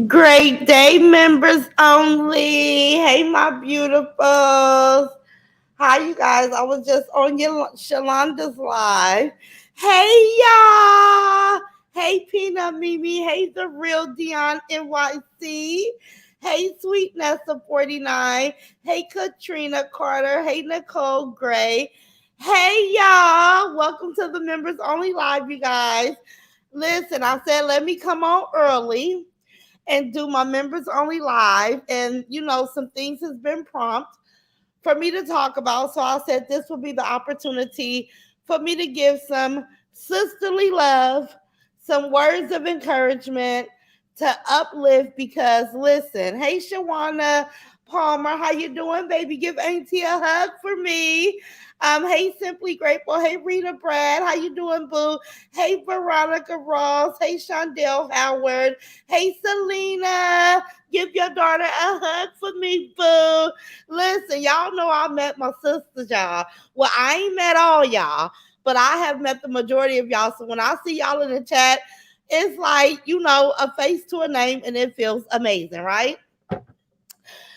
Great day, members only. Hey, my beautifuls. Hi, you guys. I was just on your Shalonda's live. Hey, y'all. Hey, Peanut Mimi. Hey, the real Dion NYC. Hey, Sweet Nessa 49. Hey, Katrina Carter. Hey, Nicole Gray. Hey, y'all. Welcome to the members only live, you guys. Listen, I said let me come on early and do my members only live. And some things has been prompt for me to talk about. So I said this will be the opportunity for me to give some sisterly love, some words of encouragement to uplift. Because listen, hey Shawana Palmer, how you doing, baby? Give Auntie a hug for me. Hey Simply Grateful. Hey Rita Brad, how you doing, boo? Hey Veronica Ross. Hey Shondell Howard. Hey Selena, give your daughter a hug for me, boo. Listen, y'all know I met my sisters, y'all. Well, I ain't met all y'all, but I have met the majority of y'all. So when I see y'all in the chat, it's like, a face to a name, and it feels amazing, right?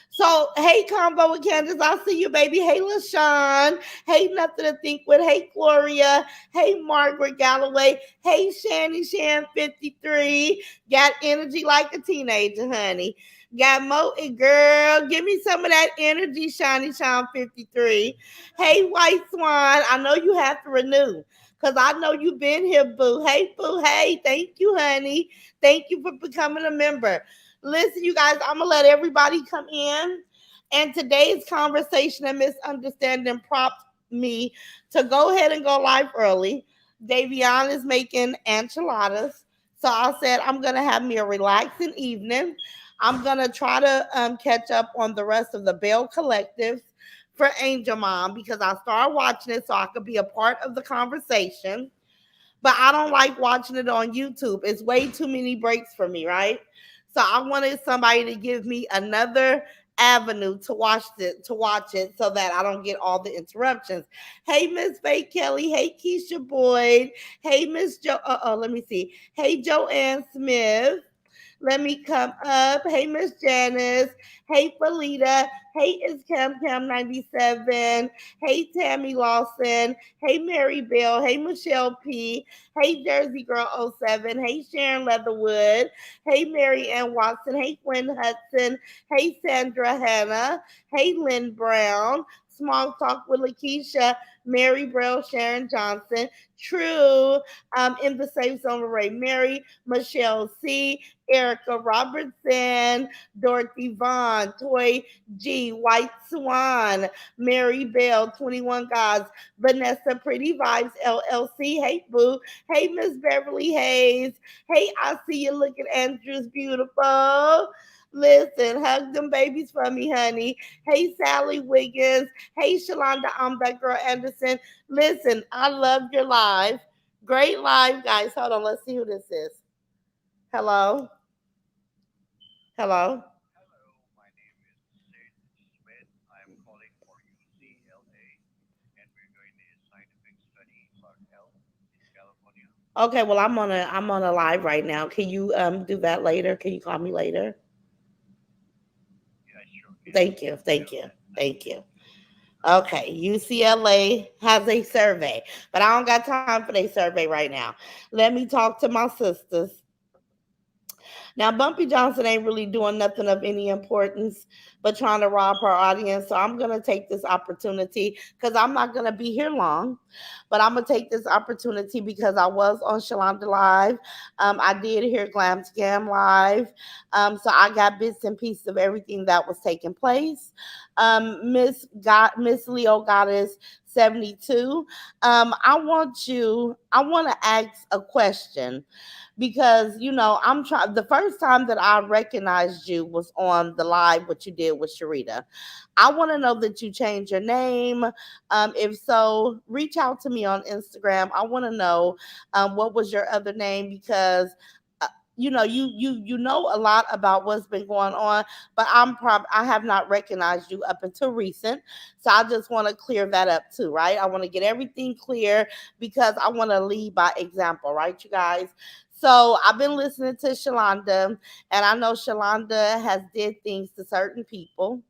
So, hey, Combo with Candace, I see you, baby. Hey, LaShawn. Hey, Nothing to Think With. Hey, Gloria. Hey, Margaret Galloway. Hey, Shanny Shan 53. Got energy like a teenager, honey. Got Mo and girl. Give me some of that energy, Shiny Sean 53. Hey, White Swan. I know you have to renew. Cause I know you've been here, boo. Hey, boo. Hey, thank you, honey. Thank you for becoming a member. Listen, you guys, I'm gonna let everybody come in. And today's conversation and misunderstanding prompted me to go ahead and go live early. Davion is making enchiladas. So I said I'm gonna have me a relaxing evening. I'm gonna try to catch up on the rest of the Bell Collectives for Angel Mom because I started watching it so I could be a part of the conversation. But I don't like watching it on YouTube. It's way too many breaks for me, right? So I wanted somebody to give me another avenue to watch it so that I don't get all the interruptions. Hey Miss Faye Kelly, hey Keisha Boyd, hey Miss let me see. Hey Joanne Smith. Let me come up. Hey, Miss Janice. Hey, Felita. Hey, it's Cam Cam 97. Hey, Tammy Lawson. Hey, Mary Bell. Hey, Michelle P. Hey, Jersey Girl oh 07. Hey, Sharon Leatherwood. Hey, Mary Ann Watson. Hey, Gwen Hudson. Hey, Sandra Hannah. Hey, Lynn Brown. Small Talk with Lakeisha. Mary Brown, Sharon Johnson. True. In the Safe Zone with Ray Mary. Michelle C. Erica Robertson, Dorothy Vaughn, Toy G, White Swan, Mary Bell, 21 Gods, Vanessa Pretty Vibes LLC. Hey Boo. Hey Miss Beverly Hayes. Hey, I see you looking Andrews beautiful. Listen, hug them babies for me, honey. Hey, Sally Wiggins. Hey, Shalonda, I'm that girl Anderson. Listen, I love your live. Great live, guys. Hold on, let's see who this is. Hello? Hello? Hello, my name is Sid Smith. I'm calling for UCLA, and we're doing a scientific study about health in California. Okay, well I'm on a live right now. Can you do that later? Can you call me later? Yeah, sure. Can you Thank please you. put me Thank on you. that? Thank Thank you. you. Okay, UCLA has a survey, but I don't got time for their survey right now. Let me talk to my sisters. Now, Bumpy Johnson ain't really doing nothing of any importance but trying to rob her audience. So I'm going to take this opportunity because I'm not going to be here long. But I'm going to take this opportunity because I was on Shalonda Live. I did hear Glam Scam Live. So I got bits and pieces of everything that was taking place. Miss Leo Goddess 72. I want to ask a question because I'm trying. The first time that I recognized you was on the live what you did with Sharita. I want to know that you changed your name. If so, reach out to me on Instagram. I want to know what was your other name because you know a lot about what's been going on, but I have not recognized you up until recent. So I just want to clear that up too, right? I want to get everything clear because I want to lead by example, right, you guys? So I've been listening to Shalonda, and I know Shalonda has did things to certain people.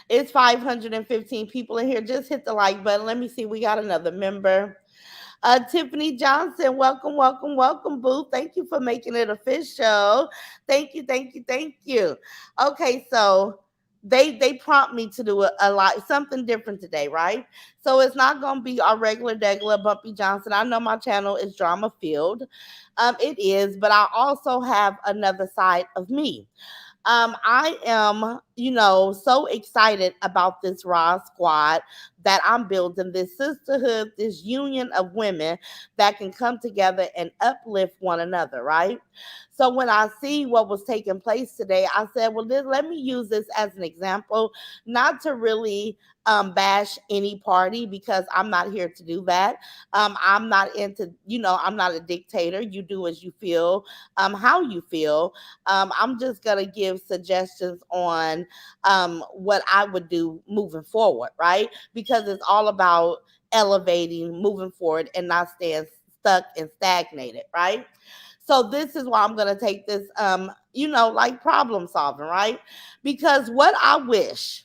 It's 515 people in here. Just hit the like button. Let me see. We got another member. Tiffany Johnson, welcome, welcome, welcome, boo. Thank you for making it official. Thank you, thank you, thank you. Okay, so they prompt me to do a lot something different today, right? So it's not gonna be our regular degular Bumpy Johnson. I know my channel is drama filled. It is, but I also have another side of me. I am, so excited about this Raw Squad that I'm building, this sisterhood, this union of women that can come together and uplift one another, right? So when I see what was taking place today, I said, well, let me use this as an example, not to really bash any party because I'm not here to do that. I'm not into, I'm not a dictator. You do as you feel, how you feel. I'm just going to give suggestions on what I would do moving forward, right? Because it's all about elevating, moving forward, and not staying stuck and stagnated, right? So this is why I'm going to take this, like problem solving, right? Because what I wish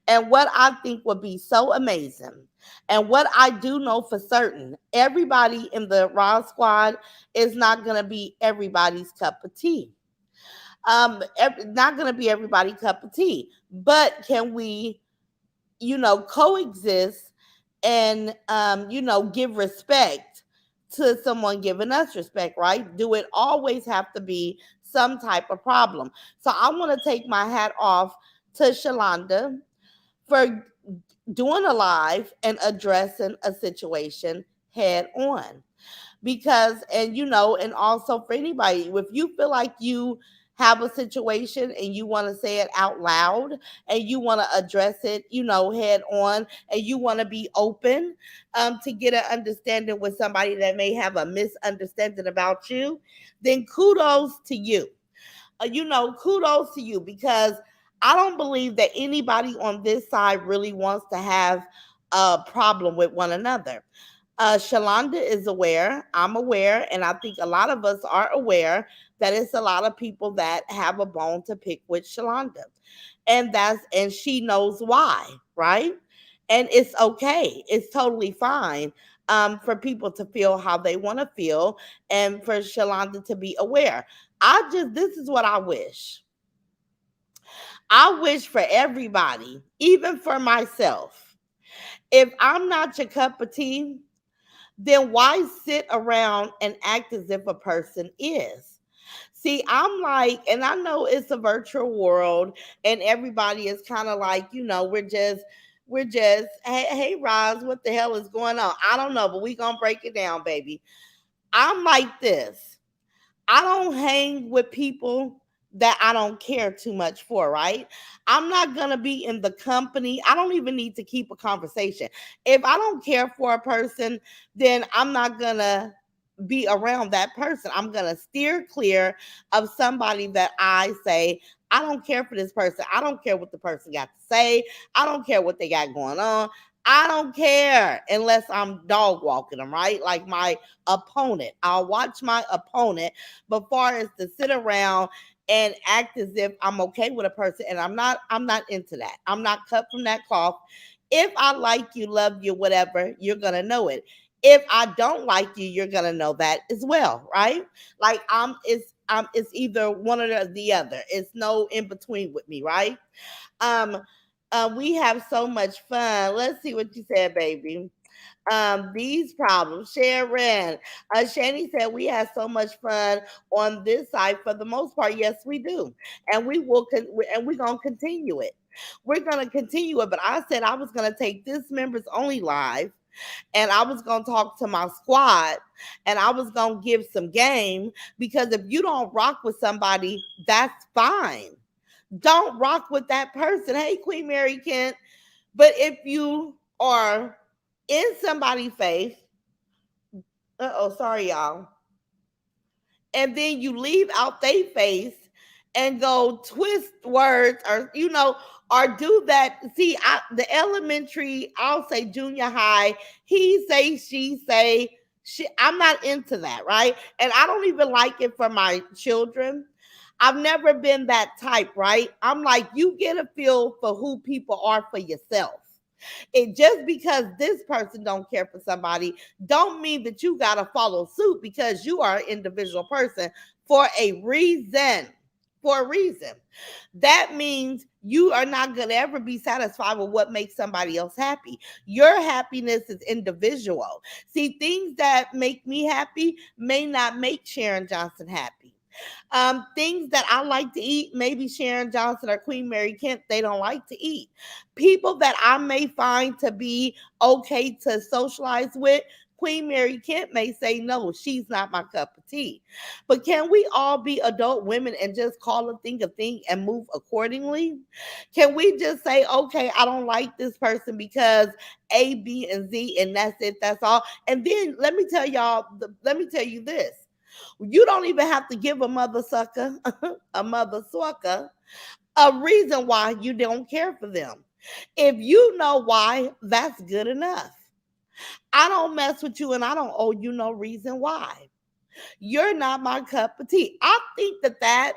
and what I think would be so amazing, and what I do know for certain, everybody in the Raw Squad is not going to be everybody's cup of tea. Not going to be everybody's cup of tea, but can we, coexist and, give respect to someone giving us respect, right? Do it always have to be some type of problem? So I want to take my hat off to Shalonda for doing a live and addressing a situation head on. Because, and and also for anybody, if you feel like you have a situation and you want to say it out loud and you want to address it, head on, and you want to be open to get an understanding with somebody that may have a misunderstanding about you, then kudos to you. Kudos to you, because I don't believe that anybody on this side really wants to have a problem with one another. Shalonda is aware, I'm aware, and I think a lot of us are aware that it's a lot of people that have a bone to pick with Shalonda. And she knows why, right? And it's okay. It's totally fine for people to feel how they want to feel and for Shalonda to be aware. This is what I wish. I wish for everybody, even for myself, if I'm not your cup of tea, then why sit around and act as if a person is? See, I'm like, and I know it's a virtual world and everybody is kind of like, we're just, hey, Roz, what the hell is going on? I don't know, but we gonna break it down, baby. I'm like this. I don't hang with people that I don't care too much for, right? I'm not going to be in the company. I don't even need to keep a conversation. If I don't care for a person, then I'm not going to be around that person. I'm going to steer clear of somebody that I say, I don't care for this person. I don't care what the person got to say. I don't care what they got going on. I don't care unless I'm dog walking them, right? Like my opponent. I'll watch my opponent. But far as to sit around and act as if I'm okay with a person, and I'm not into that. I'm not cut from that cloth. If I like you, love you, whatever, you're gonna know it. If I don't like you, you're gonna know that as well, right? Like it's either one or the other. It's no in between with me, right? Um, we have so much fun. Let's see what you said, baby. These problems. Sharon, Shani said we had so much fun on this side for the most part. Yes, we do, and we will, and we're gonna continue it. We're gonna continue it. But I said I was gonna take this members only live, and I was gonna talk to my squad, and I was gonna give some game, because if you don't rock with somebody, that's fine. Don't rock with that person. Hey, Queen Mary Kent. But if you are in somebody's face, sorry, y'all, and then you leave out their face and go twist words, or or do that. See, the elementary, I'll say junior high, he say, she say, I'm not into that, right? And I don't even like it for my children. I've never been that type, right? I'm like, you get a feel for who people are for yourself. It just because this person don't care for somebody don't mean that you got to follow suit because you are an individual person for a reason. For a reason. That means you are not going to ever be satisfied with what makes somebody else happy. Your happiness is individual. See, things that make me happy may not make Sharon Johnson happy. Things that I like to eat, maybe Sharon Johnson or Queen Mary Kent, they don't like to eat. People that I may find to be okay to socialize with, Queen Mary Kent may say, no, she's not my cup of tea. But can we all be adult women and just call a thing and move accordingly? Can we just say, okay, I don't like this person because A, B, and Z, and that's it, that's all? And then let me tell you this. You don't even have to give a mother sucker, a mother sucker, a reason why you don't care for them. If you know why, that's good enough. I don't mess with you and I don't owe you no reason why. You're not my cup of tea. I think that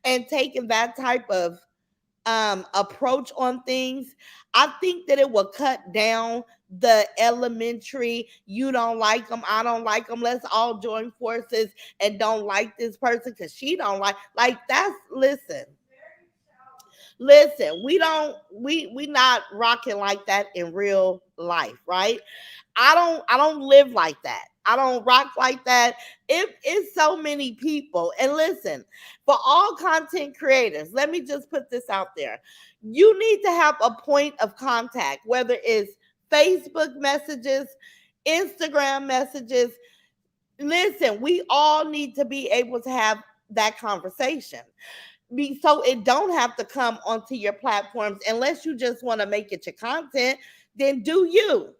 and taking that type of approach on things, I think that it will cut down the elementary, you don't like them, I don't like them, let's all join forces and don't like this person because she don't like that's listen, we not rocking like that in real life, right? I don't live like that. I don't rock like that. It's so many people. And listen, for all content creators, let me just put this out there. You need to have a point of contact, whether it's Facebook messages, Instagram messages. Listen, we all need to be able to have that conversation. So it don't have to come onto your platforms unless you just want to make it your content, then do you.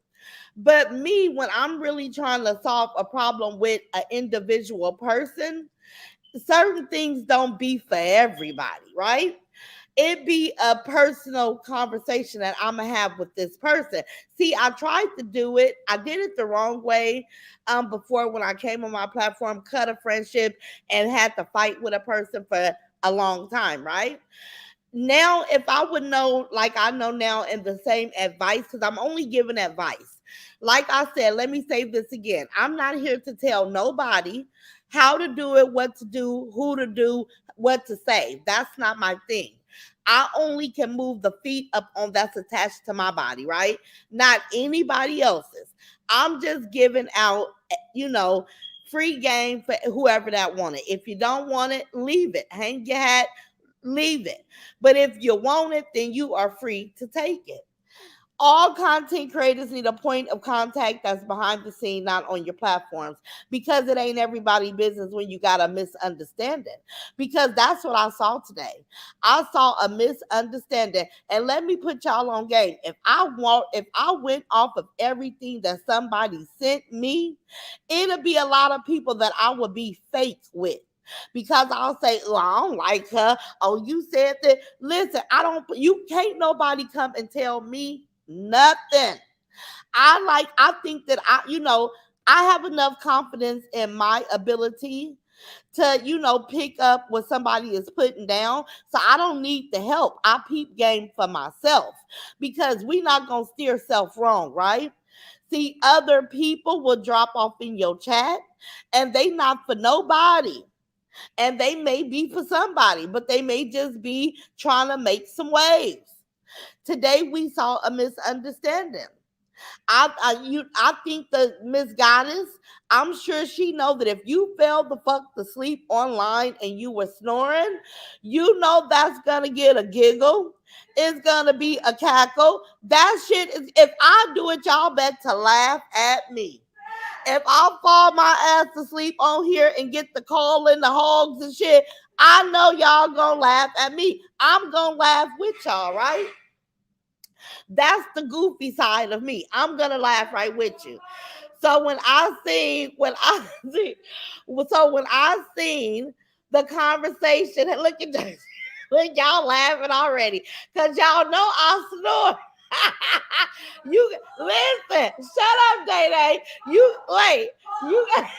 But me, when I'm really trying to solve a problem with an individual person, certain things don't be for everybody, right? It be a personal conversation that I'm gonna have with this person. See, I tried to do it. I did it the wrong way before when I came on my platform, cut a friendship and had to fight with a person for a long time, right? Now if I would know like I know now in the same advice, because I'm only giving advice, like I said, let me say this again, I'm not here to tell nobody how to do it, what to do, who to do, what to say. That's not my thing. I only can move the feet up on that's attached to my body, right? Not anybody else's. I'm just giving out, you know, free game for whoever that want it. If you don't want it, leave it, hang your hat, leave it. But if you want it, then you are free to take it. All content creators need a point of contact that's behind the scene, not on your platforms, because it ain't everybody's business when you got a misunderstanding. Because that's what I saw today. I saw a misunderstanding, and let me put y'all on game. If I went off of everything that somebody sent me, it'll be a lot of people that I would be fake with. Because I'll say, oh, I don't like her. Oh, you said that. Listen, you can't nobody come and tell me nothing. I think that I have enough confidence in my ability to, pick up what somebody is putting down. So I don't need the help. I peep game for myself because we not going to steer self wrong, right? See, other people will drop off in your chat and they not for nobody. And they may be for somebody, but they may just be trying to make some waves. Today we saw a misunderstanding. I think the Miss Goddess, I'm sure she know that if you fell the fuck to sleep online and you were snoring, you know that's gonna get a giggle. It's gonna be a cackle. That shit is, if I do it, y'all bet to laugh at me. If I fall my ass to sleep on here and get the call in the hogs and shit, I know y'all gonna laugh at me. I'm gonna laugh with y'all, right? That's the goofy side of me. I'm gonna laugh right with you. So when I seen the conversation, and look at this, look, y'all laughing already, cause y'all know I snore. You listen. Shut up, Day Day. You wait. You got.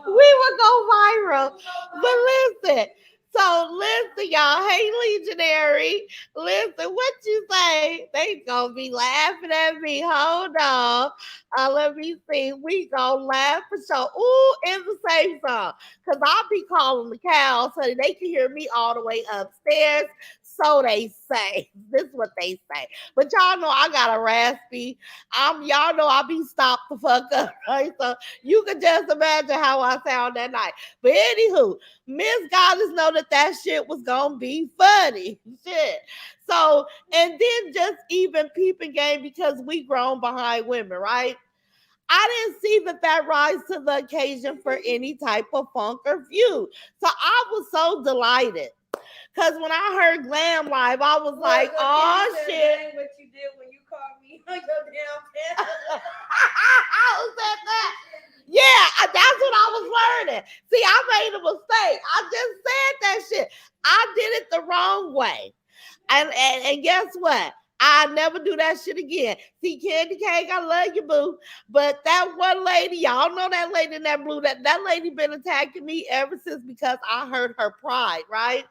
We will go viral. But listen. So listen, y'all. Hey, Legionary. Listen, what you say? They gonna be laughing at me. Hold on. Let me see. We gonna laugh for sure. Ooh, in the same song. Cause I'll be calling the cows so they can hear me all the way upstairs. So they say. This is what they say. But y'all know I got a raspy. Y'all know I be stopped the fuck up, right? So you can just imagine how I sound that night. But anywho, Miss Goddess know that that shit was gonna be funny. Shit. So and then just even peeping game because we grown behind women, right? I didn't see that that rise to the occasion for any type of funk or view. So I was so delighted. Cause when I heard Glam Live, I was like, oh shit. What you did when you called me on your damn pen. I said that. Yeah, that's what I was learning. See, I made a mistake. I just said that shit. I did it the wrong way. And guess what? I never do that shit again. See, Candy Cake, I love you, boo. But that one lady, y'all know that lady in that blue, that lady been attacking me ever since because I heard her pride, right?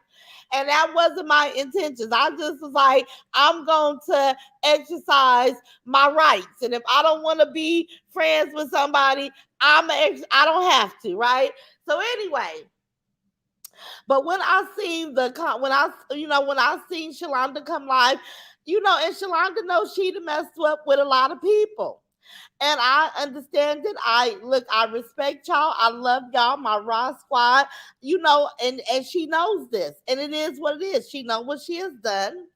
And that wasn't my intentions. I just was like, I'm going to exercise my rights. And if I don't want to be friends with somebody, I don't have to, right? So anyway, but when I seen when I when I seen Shalonda come live, and Shalonda knows she done messed up with a lot of people. And I understand it. I respect y'all. I love y'all, my Raw squad. And she knows this. And it is what it is. She know what she has done.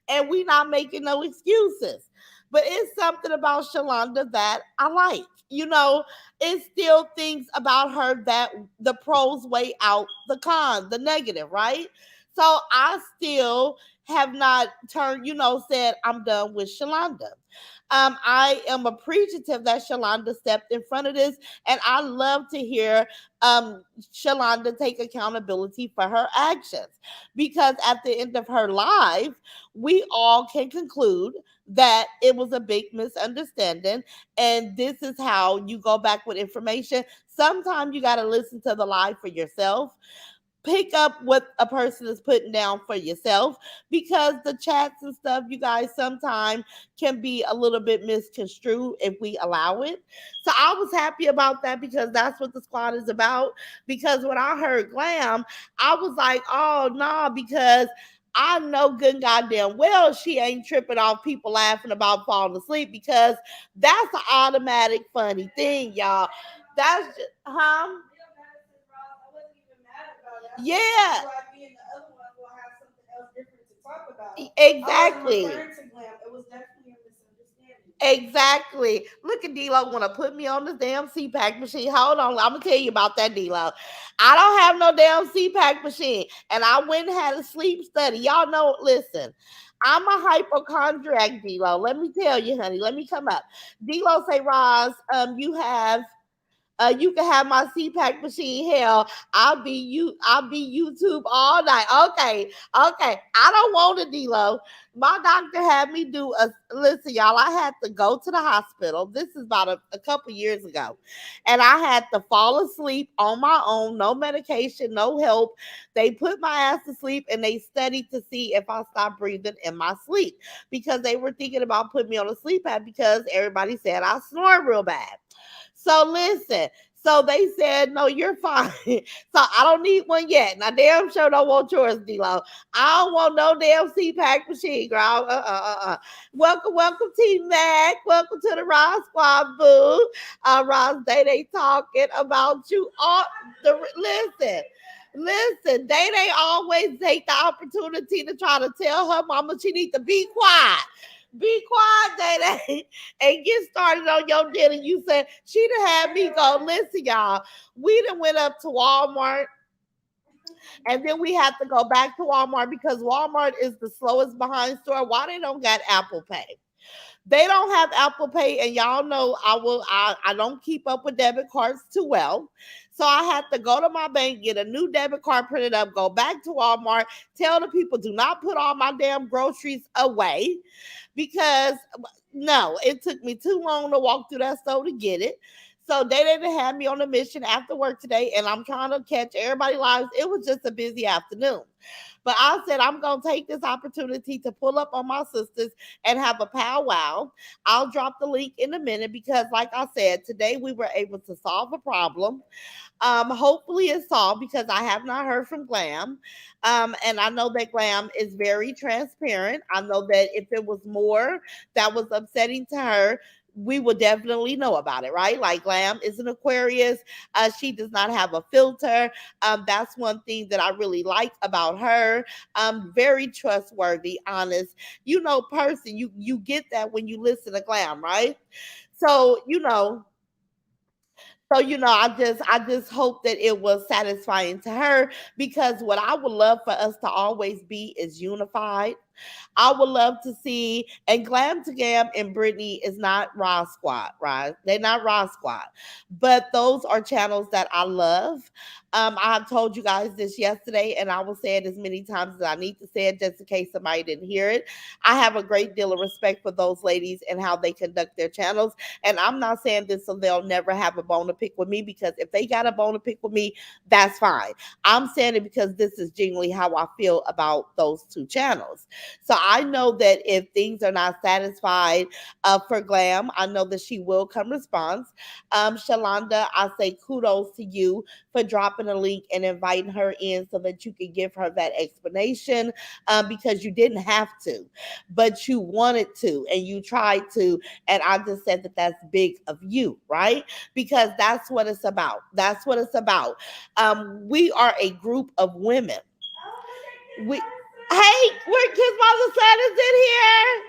And we not making no excuses. But it's something about Shalonda that I like. It still things about her that the pros weigh out the cons, the negative, right? So I still have not said I'm done with Shalonda. I am appreciative that Shalonda stepped in front of this, and I love to hear Shalonda take accountability for her actions because at the end of her life, we all can conclude that it was a big misunderstanding, and this is how you go back with information. Sometimes you got to listen to the lie for yourself, pick up what a person is putting down for yourself because the chats and stuff you guys sometimes can be a little bit misconstrued if we allow it. So I was happy about that because that's what the squad is about. Because when I heard Glam, I was like, oh no, because I know good and goddamn well she ain't tripping off people laughing about falling asleep because that's an automatic funny thing, y'all. That's just, huh? Yeah. Exactly. Exactly. Look at D-Lo want to put me on this damn CPAC machine. Hold on. I'm going to tell you about that, D-Lo. I don't have no damn CPAC machine. And I went and had a sleep study. Y'all know, listen, I'm a hypochondriac, D-Lo. Let me tell you, honey. Let me come up. D-Lo say, Roz, you can have my CPAC machine. Hell, I'll be YouTube all night. Okay, okay. I don't want a D-Lo. My doctor had me do a listen, y'all. I had to go to the hospital. This is about a couple years ago. And I had to fall asleep on my own, no medication, no help. They put my ass to sleep and they studied to see if I stopped breathing in my sleep because they were thinking about putting me on a sleep pad because everybody said I snore real bad. So listen. So they said, no, you're fine. So I don't need one yet. Now, damn sure don't want yours, D-Lo. I don't want no damn CPAC machine, girl. Welcome, welcome, T Mac. Welcome to the Ross Squad, boo. Ross Day, they talking about you all. Listen. Listen, they always take the opportunity to try to tell her mama she need to be quiet. Be quiet, Day, and get started on your dinner. You said she done had me go. Listen, y'all. We done went up to Walmart, and then we had to go back to Walmart because Walmart is the slowest behind store. Why they don't got Apple Pay? They don't have Apple Pay, and y'all know I don't keep up with debit cards too well. So I had to go to my bank, get a new debit card printed up, go back to Walmart, tell the people do not put all my damn groceries away because no, it took me too long to walk through that store to get it. So they didn't have me on a mission after work today, and I'm trying to catch everybody's lives. It was just a busy afternoon. But I said I'm gonna take this opportunity to pull up on my sisters and have a powwow. I'll drop the link in a minute because, like I said, today we were able to solve a problem. Hopefully it's solved because I have not heard from Glam. And I know that Glam is very transparent. I know that if it was more that was upsetting to her, we will definitely know about it, right? Like Glam is an Aquarius. She does not have a filter. That's one thing that I really like about her. Very trustworthy, honest, person. You get that when you listen to Glam, right? So, I just hope that it was satisfying to her because what I would love for us to always be is unified. I would love to see, and Glam to Gam and Brittany is not Raw Squad, right? They're not Raw Squad, but those are channels that I love. I have told you guys this yesterday, and I will say it as many times as I need to say it just in case somebody didn't hear it. I have a great deal of respect for those ladies and how they conduct their channels. And I'm not saying this so they'll never have a bone to pick with me because if they got a bone to pick with me, that's fine. I'm saying it because this is genuinely how I feel about those two channels. So I know that if things are not satisfied for Glam, I know that she will come response. Shalonda, I say kudos to you for dropping a link and inviting her in so that you can give her that explanation because you didn't have to, but you wanted to and you tried to. And I just said that that's big of you, right? Because that's what it's about. That's what it's about. We are a group of women. We Hey, where Kids Mother Son is in here.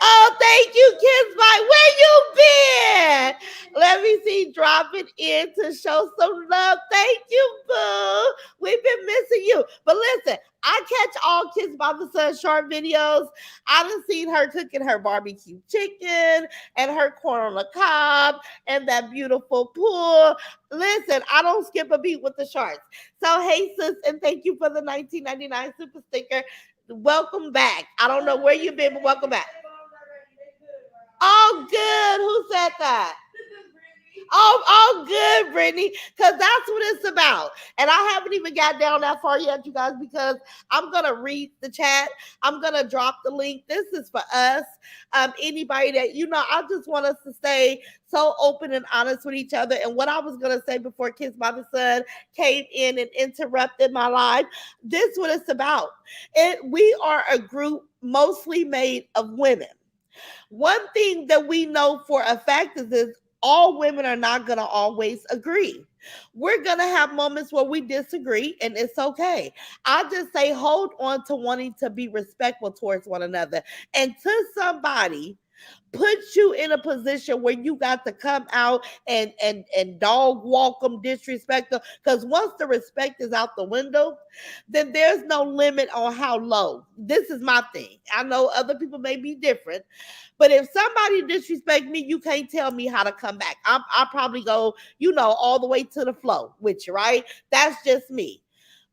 Oh, thank you, Kids Mike. Where you been? Let me see. Drop it in to show some love. Thank you, boo. We've been missing you. But listen, I catch all Kids Mother Son short videos. I done seen her cooking her barbecue chicken and her corn on the cob and that beautiful pool. Listen, I don't skip a beat with the shorts. So, hey, sis, and thank you for the 1999 super sticker. Welcome back. I don't know where you've been, but welcome back. Oh, good. Who said that? Oh, good, Brittany, because that's what it's about. And I haven't even got down that far yet, you guys, because I'm gonna read the chat. I'm gonna drop the link. This is for us. Anybody that I just want us to stay so open and honest with each other. And what I was gonna say before Kids by the Sun came in and interrupted my life, this is what it's about. We are a group mostly made of women. One thing that we know for a fact is all women are not going to always agree. We're going to have moments where we disagree, and it's okay. I just say hold on to wanting to be respectful towards one another. Until somebody puts you in a position where you got to come out and dog walk them, disrespect them. Because once the respect is out the window, then there's no limit on how low. This is my thing. I know other people may be different, but if somebody disrespect me, you can't tell me how to come back. I'll probably go, all the way to the flow with you, right? That's just me.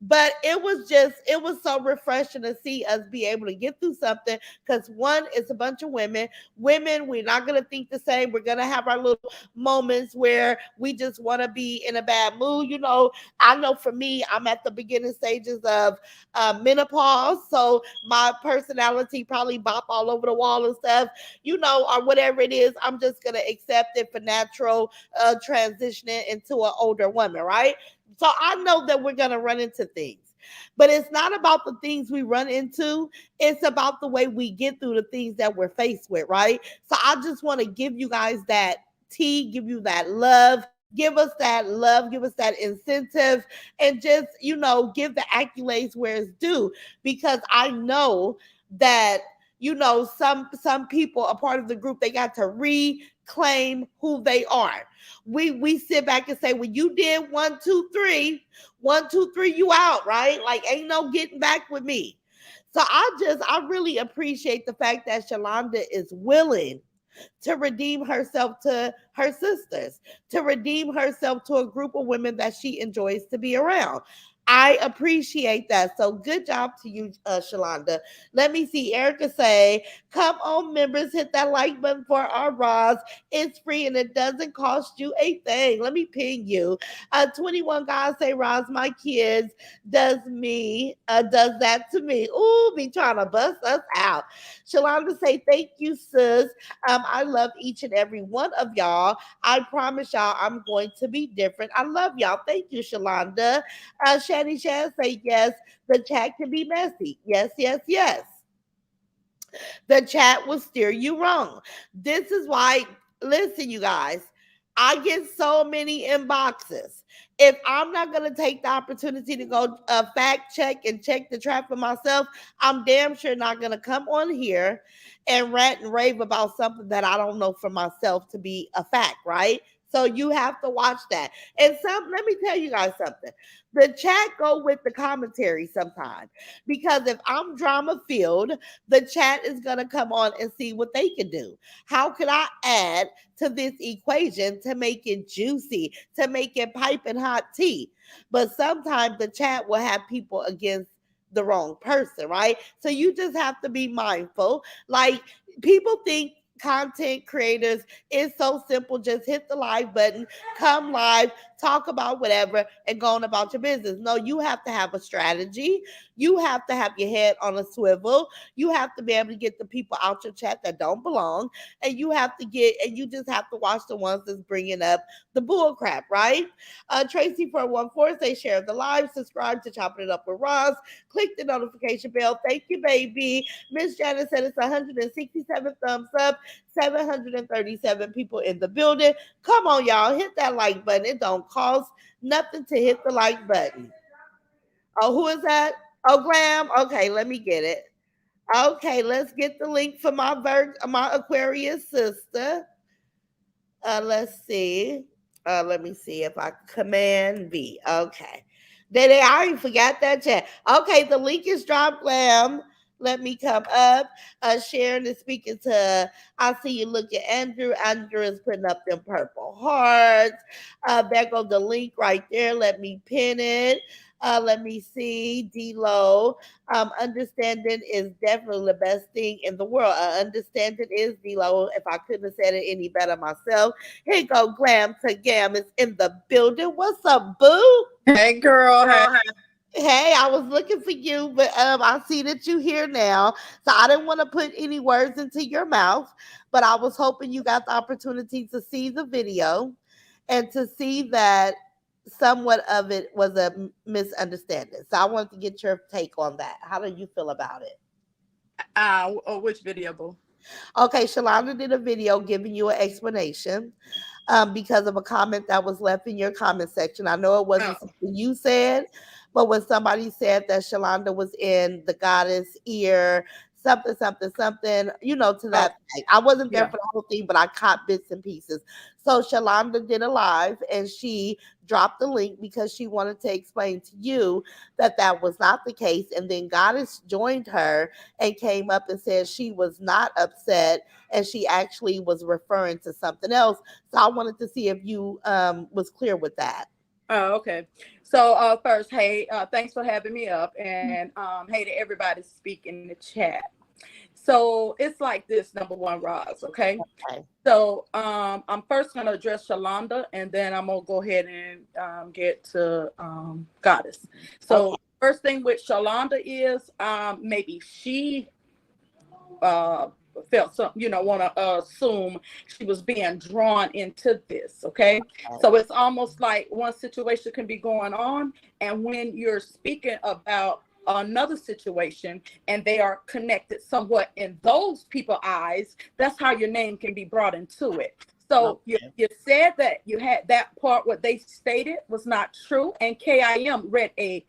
But it was so refreshing to see us be able to get through something because one, it's a bunch of women. Women, we're not gonna think the same. We're gonna have our little moments where we just want to be in a bad mood. I know for me, I'm at the beginning stages of menopause, so my personality probably bop all over the wall and stuff, or whatever it is. I'm just gonna accept it for natural transitioning into an older woman, right? So I know that we're going to run into things, but it's not about the things we run into. It's about the way we get through the things that we're faced with, right? So I just want to give you guys that tea, give you that love, give us that love, give us that incentive, and just, give the accolades where it's due because I know that some people a part of the group, they got to reclaim who they are. We sit back and say, well, you did 1, 2, 3, 1, 2, 3, you out, right? Like ain't no getting back with me. So I really appreciate the fact that Shalonda is willing to redeem herself to her sisters, to redeem herself to a group of women that she enjoys to be around. I appreciate that. So good job to you, Shalonda. Let me see. Erica say, come on, members, hit that like button for our Roz. It's free and it doesn't cost you a thing. Let me ping you. 21 guys say, Roz, my kids does that to me. Ooh, be trying to bust us out. Shalonda say, thank you, sis. I love each and every one of y'all. I promise y'all I'm going to be different. I love y'all. Thank you, Shalonda. Shani Shan say yes, the chat can be messy. Yes, yes, yes. The chat will steer you wrong. This is why, listen, you guys, I get so many inboxes. If I'm not going to take the opportunity to go fact check and check the chat for myself, I'm damn sure not going to come on here and rant and rave about something that I don't know for myself to be a fact, right? So you have to watch that. And let me tell you guys something. The chat go with the commentary sometimes because if I'm drama filled, the chat is going to come on and see what they can do. How can I add to this equation to make it juicy, to make it piping hot tea? But sometimes the chat will have people against the wrong person, right? So you just have to be mindful. Like people think content creators is so simple. Just hit the live button, come live, talk about whatever, and go on about your business. No, you have to have a strategy. You have to have your head on a swivel. You have to be able to get the people out your chat that don't belong, and you just have to watch the ones that's bringing up the bull crap, right? Tracy 414 say share the live, subscribe to Chopping It Up with Ross, click the notification bell. Thank you, baby. Miss Janet said it's 167 thumbs up, 737 people in the building. Come on, y'all, hit that like button. It don't cost nothing to hit the like button. Oh, who is that? Oh, Glam. Okay, let me get it. Okay, let's get the link for my Aquarius sister. Let's see. Let me see if I command V. Okay. I already forgot that chat. Okay, the link is dropped, Glam. Let me come up. Sharon is speaking to, I see you look at Andrew. Andrew is putting up them purple hearts. There goes the link right there. Let me pin it. Let me see. D-Lo. Understanding is definitely the best thing in the world. Understanding is D-Lo. If I couldn't have said it any better myself. Here you go, Glam to Gam is in the building. What's up, boo? Hey girl, hey. Hey, I was looking for you, but I see that you here now. So I didn't want to put any words into your mouth, but I was hoping you got the opportunity to see the video and to see that somewhat of it was a misunderstanding. So I wanted to get your take on that. How do you feel about it? Which video, boo? Okay, Shalonda did a video giving you an explanation because of a comment that was left in your comment section. I know it Oh, wasn't something you said, but when somebody said that Shalonda was in the goddess ear, something, something, something, to oh, that fact. I wasn't there yeah. for the whole thing, but I caught bits and pieces. So Shalonda did a live and she dropped the link because she wanted to explain to you that that was not the case. And then Goddess joined her and came up and said she was not upset and she actually was referring to something else. So I wanted to see if you was clear with that. Oh, okay. So first, hey, thanks for having me up, and hey to everybody speak in the chat. So it's like this, number one, Roz. Okay. Okay. So I'm first gonna address Shalonda, and then I'm gonna go ahead and get to Goddess. Okay. So first thing with Shalonda is maybe she uh felt something, want to assume she was being drawn into this. Okay. So it's almost like one situation can be going on, and when you're speaking about another situation and they are connected somewhat in those people's eyes, that's how your name can be brought into it. So Okay. you said that you had that part, what they stated was not true, and Kim read a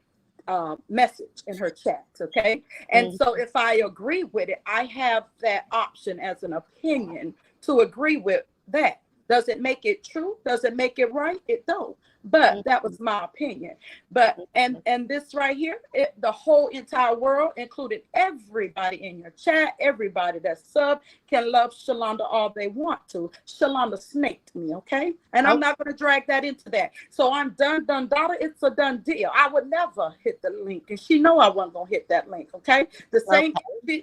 message in her chat. Okay. And Mm, so if I agree with it, I have that option as an opinion to agree with that. Does it make it true? Does it make it right? It don't. But that Mhm. was my opinion. But and this right here, the whole entire world, including everybody in your chat, everybody that's sub, can love Shalonda all they want to. Shalonda snaked me, okay? And I'm Okay. not going to drag that into that. So I'm done, daughter. It's a done deal. I would never hit the link, and she know I wasn't going to hit that link, okay? The same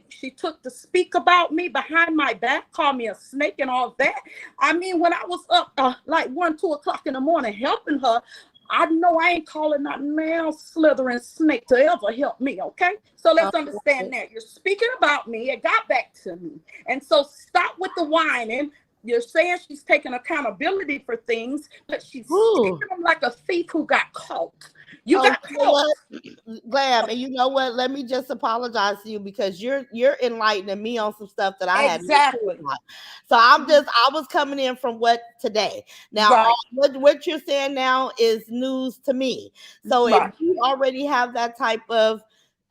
she took to speak about me behind my back, called me a snake and all that. I mean, when I was up like 1, 2 o'clock in the morning helping her, I know I ain't calling that nail slithering snake to ever help me, okay? So let's Okay. understand that. You're speaking about me. It got back to me. And so stop with the whining. You're saying she's taking accountability for things, but she's Whew. taking them like a thief who got caught. You Oh, got you know caught. what, Glam, and you know what? Let me just apologize to you because you're enlightening me on some stuff that I had no clue Exactly. about. So I was coming in from what today. Now, Right. what you're saying now is news to me. So if Right. you already have that type of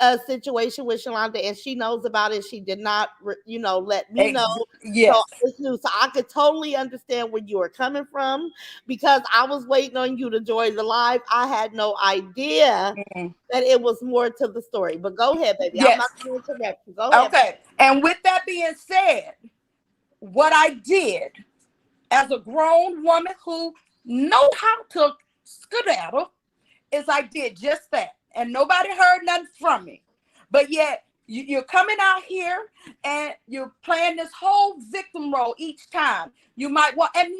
a situation with Shalonda and she knows about it, she did not, let me know. So Yes. it's new. So I could totally understand where you are coming from because I was waiting on you to join the live. I had no idea Mm. that it was more to the story. But go ahead, baby. I'm not Yes. going to interrupt you. Go ahead. Okay. And with that being said, what I did as a grown woman who know how to skedaddle is I did just that. And nobody heard nothing from me. But yet you're coming out here and you're playing this whole victim role each time. You might want, and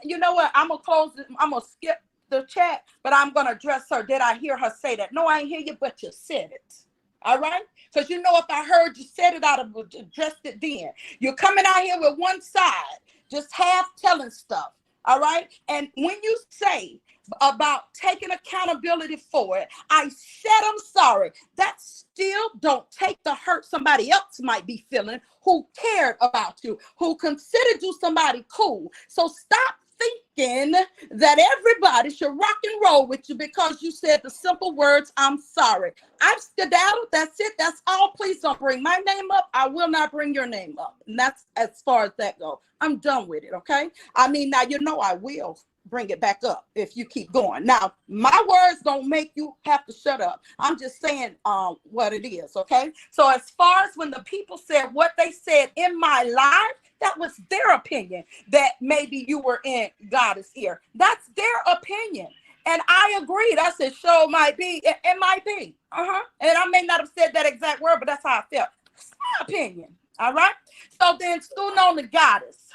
you know what? I'm gonna close it. I'm gonna skip the chat, but I'm gonna address her. Did I hear her say that? No, I ain't hear you, but you said it. All right, because you know if I heard you said it, I'd have addressed it then. You're coming out here with one side, just half telling stuff. All right, and when you say about taking accountability for it, I said I'm sorry. That still don't take the hurt somebody else might be feeling who cared about you, who considered you somebody cool. So stop thinking that everybody should rock and roll with you because you said the simple words, I'm sorry. I've skedaddled. That's it. That's all. Please don't bring my name up. I will not bring your name up. And that's as far as that goes. I'm done with it. Okay. I mean, now, you know, I will bring it back up if you keep going. Now, my words don't make you have to shut up. I'm just saying what it is. Okay. So as far as when the people said what they said in my life, that was their opinion that maybe you were in God's ear. That's their opinion. And I agreed. I said, show might be. It might be. And I may not have said that exact word, but that's how I felt. It's my opinion. All right. So then, still known the goddess.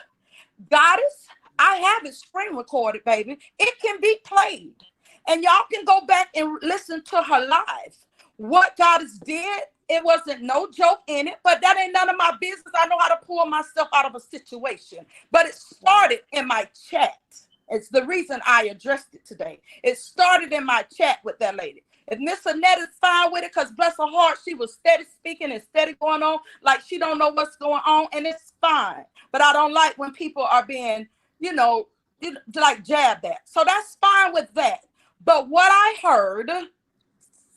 Goddess, I have it screen recorded, baby. It can be played. And y'all can go back and listen to her live. What Goddess did, it wasn't no joke in it, but that ain't none of my business. I know how to pull myself out of a situation. But it started in my chat. It's the reason I addressed it today. It started in my chat with that lady. If Miss Annette is fine with it, because bless her heart, she was steady speaking and steady going on like she don't know what's going on, and it's fine. But I don't like when people are being, like jabbed at. So that's fine with that. But what I heard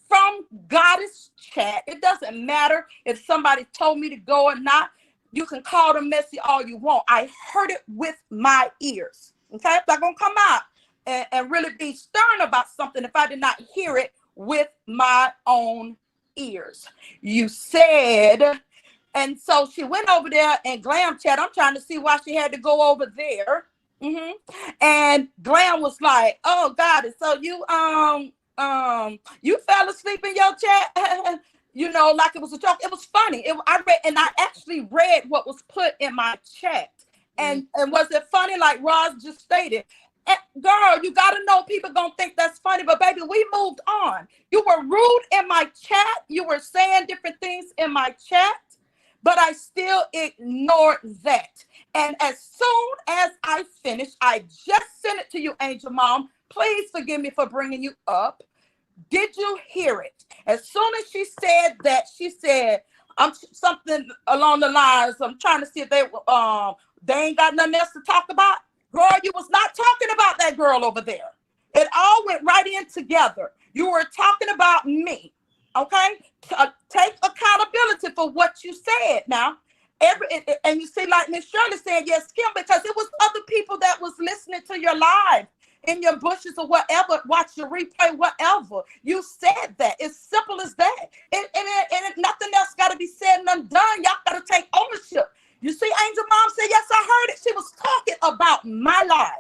from Goddess chat, it doesn't matter if somebody told me to go or not. You can call them messy all you want. I heard it with my ears. Okay, I'm not gonna come out and really be stern about something if I did not hear it with my own ears. You said, and so she went over there and Glam chat. I'm trying to see why she had to go over there. And Glam was like, "Oh God, so you fell asleep in your chat." Like it was a joke. It was funny. I read, and I actually read what was put in my chat. And was it funny? Like Roz just stated, girl, you got to know people gonna think that's funny, but baby, we moved on. You were rude in my chat. You were saying different things in my chat, but I still ignored that. And as soon as I finished, I just sent it to you, Angel Mom. Please forgive me for bringing you up. Did you hear it? As soon as she said that, she said something along the lines. I'm trying to see if they ain't got nothing else to talk about. Girl, you was not talking about that girl over there. It all went right in together. You were talking about me. Okay? Take accountability for what you said now. And you see, like Miss Shirley said, yes, Kim, because it was other people that was listening to your live. in your bushes or whatever, watch your replay, whatever. You said that. It's simple as that. Nothing else got to be said and undone. Y'all got to take ownership. You see, Angel Mom said, yes, I heard it. She was talking about my life.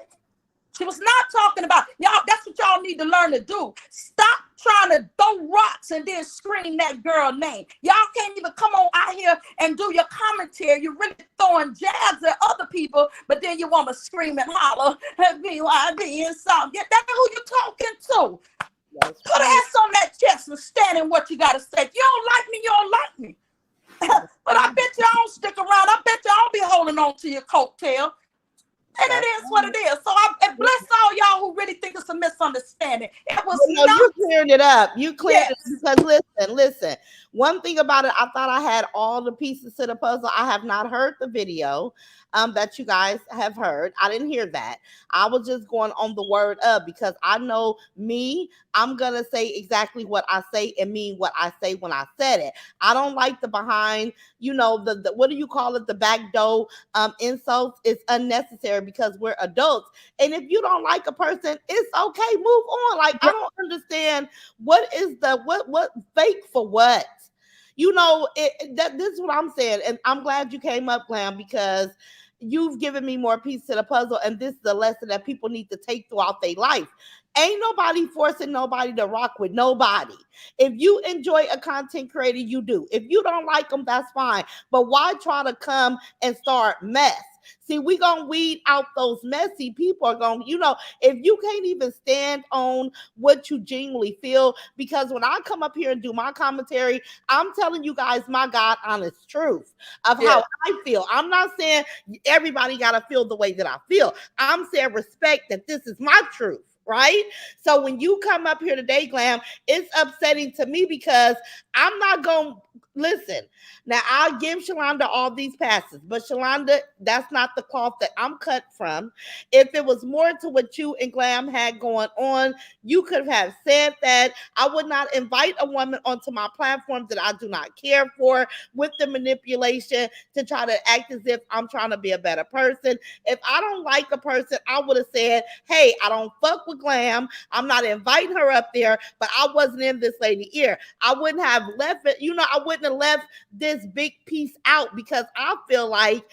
She was not talking about y'all. That's what y'all need to learn to do. Stop trying to throw rocks and then scream that girl name. Y'all can't even come on out here and do your commentary. You're really throwing jabs at other people, but then you want to scream and holler at BYD and something. Yeah, that's who you're talking to. That's Put an true. S on that chest and stand in what you got to say. If you don't like me, you don't like me. But I bet y'all don't stick around. I bet y'all be holding on to your coattail. And it That's is what it is. So I bless all y'all who really think it's a misunderstanding. It was Well, no, not. you cleared it up. You cleared it Yes. because listen. One thing about it, I thought I had all the pieces to the puzzle. I have not heard the video that you guys have heard. I didn't hear that. I was just going on the word of because I know me. I'm gonna say exactly what I say and mean what I say when I said it. I don't like the behind, the what do you call it? The back door insults. It's unnecessary because we're adults. And if you don't like a person, it's okay. Move on. Like I don't understand what is the what fake for what. That this is what I'm saying, and I'm glad you came up, Glam, because you've given me more piece to the puzzle, and this is a lesson that people need to take throughout their life. Ain't nobody forcing nobody to rock with nobody. If you enjoy a content creator, you do. If you don't like them, that's fine. But why try to come and start mess? See, we gonna weed out those messy people. Are going, if you can't even stand on what you genuinely feel, because when I come up here and do my commentary, I'm telling you guys my God honest truth of how Yeah. I feel. I'm not saying everybody gotta feel the way that I feel. I'm saying respect that this is my truth. Right. So when you come up here today, Glam, it's upsetting to me because I'm not going to listen. Now, I'll give Shalonda all these passes, but Shalonda, that's not the cloth that I'm cut from. If it was more to what you and Glam had going on, you could have said that. I would not invite a woman onto my platform that I do not care for with the manipulation to try to act as if I'm trying to be a better person. If I don't like a person, I would have said, hey, I don't fuck with Glam. I'm not inviting her up there, but I wasn't in this lady ear. I wouldn't have left it, I wouldn't have left this big piece out because I feel like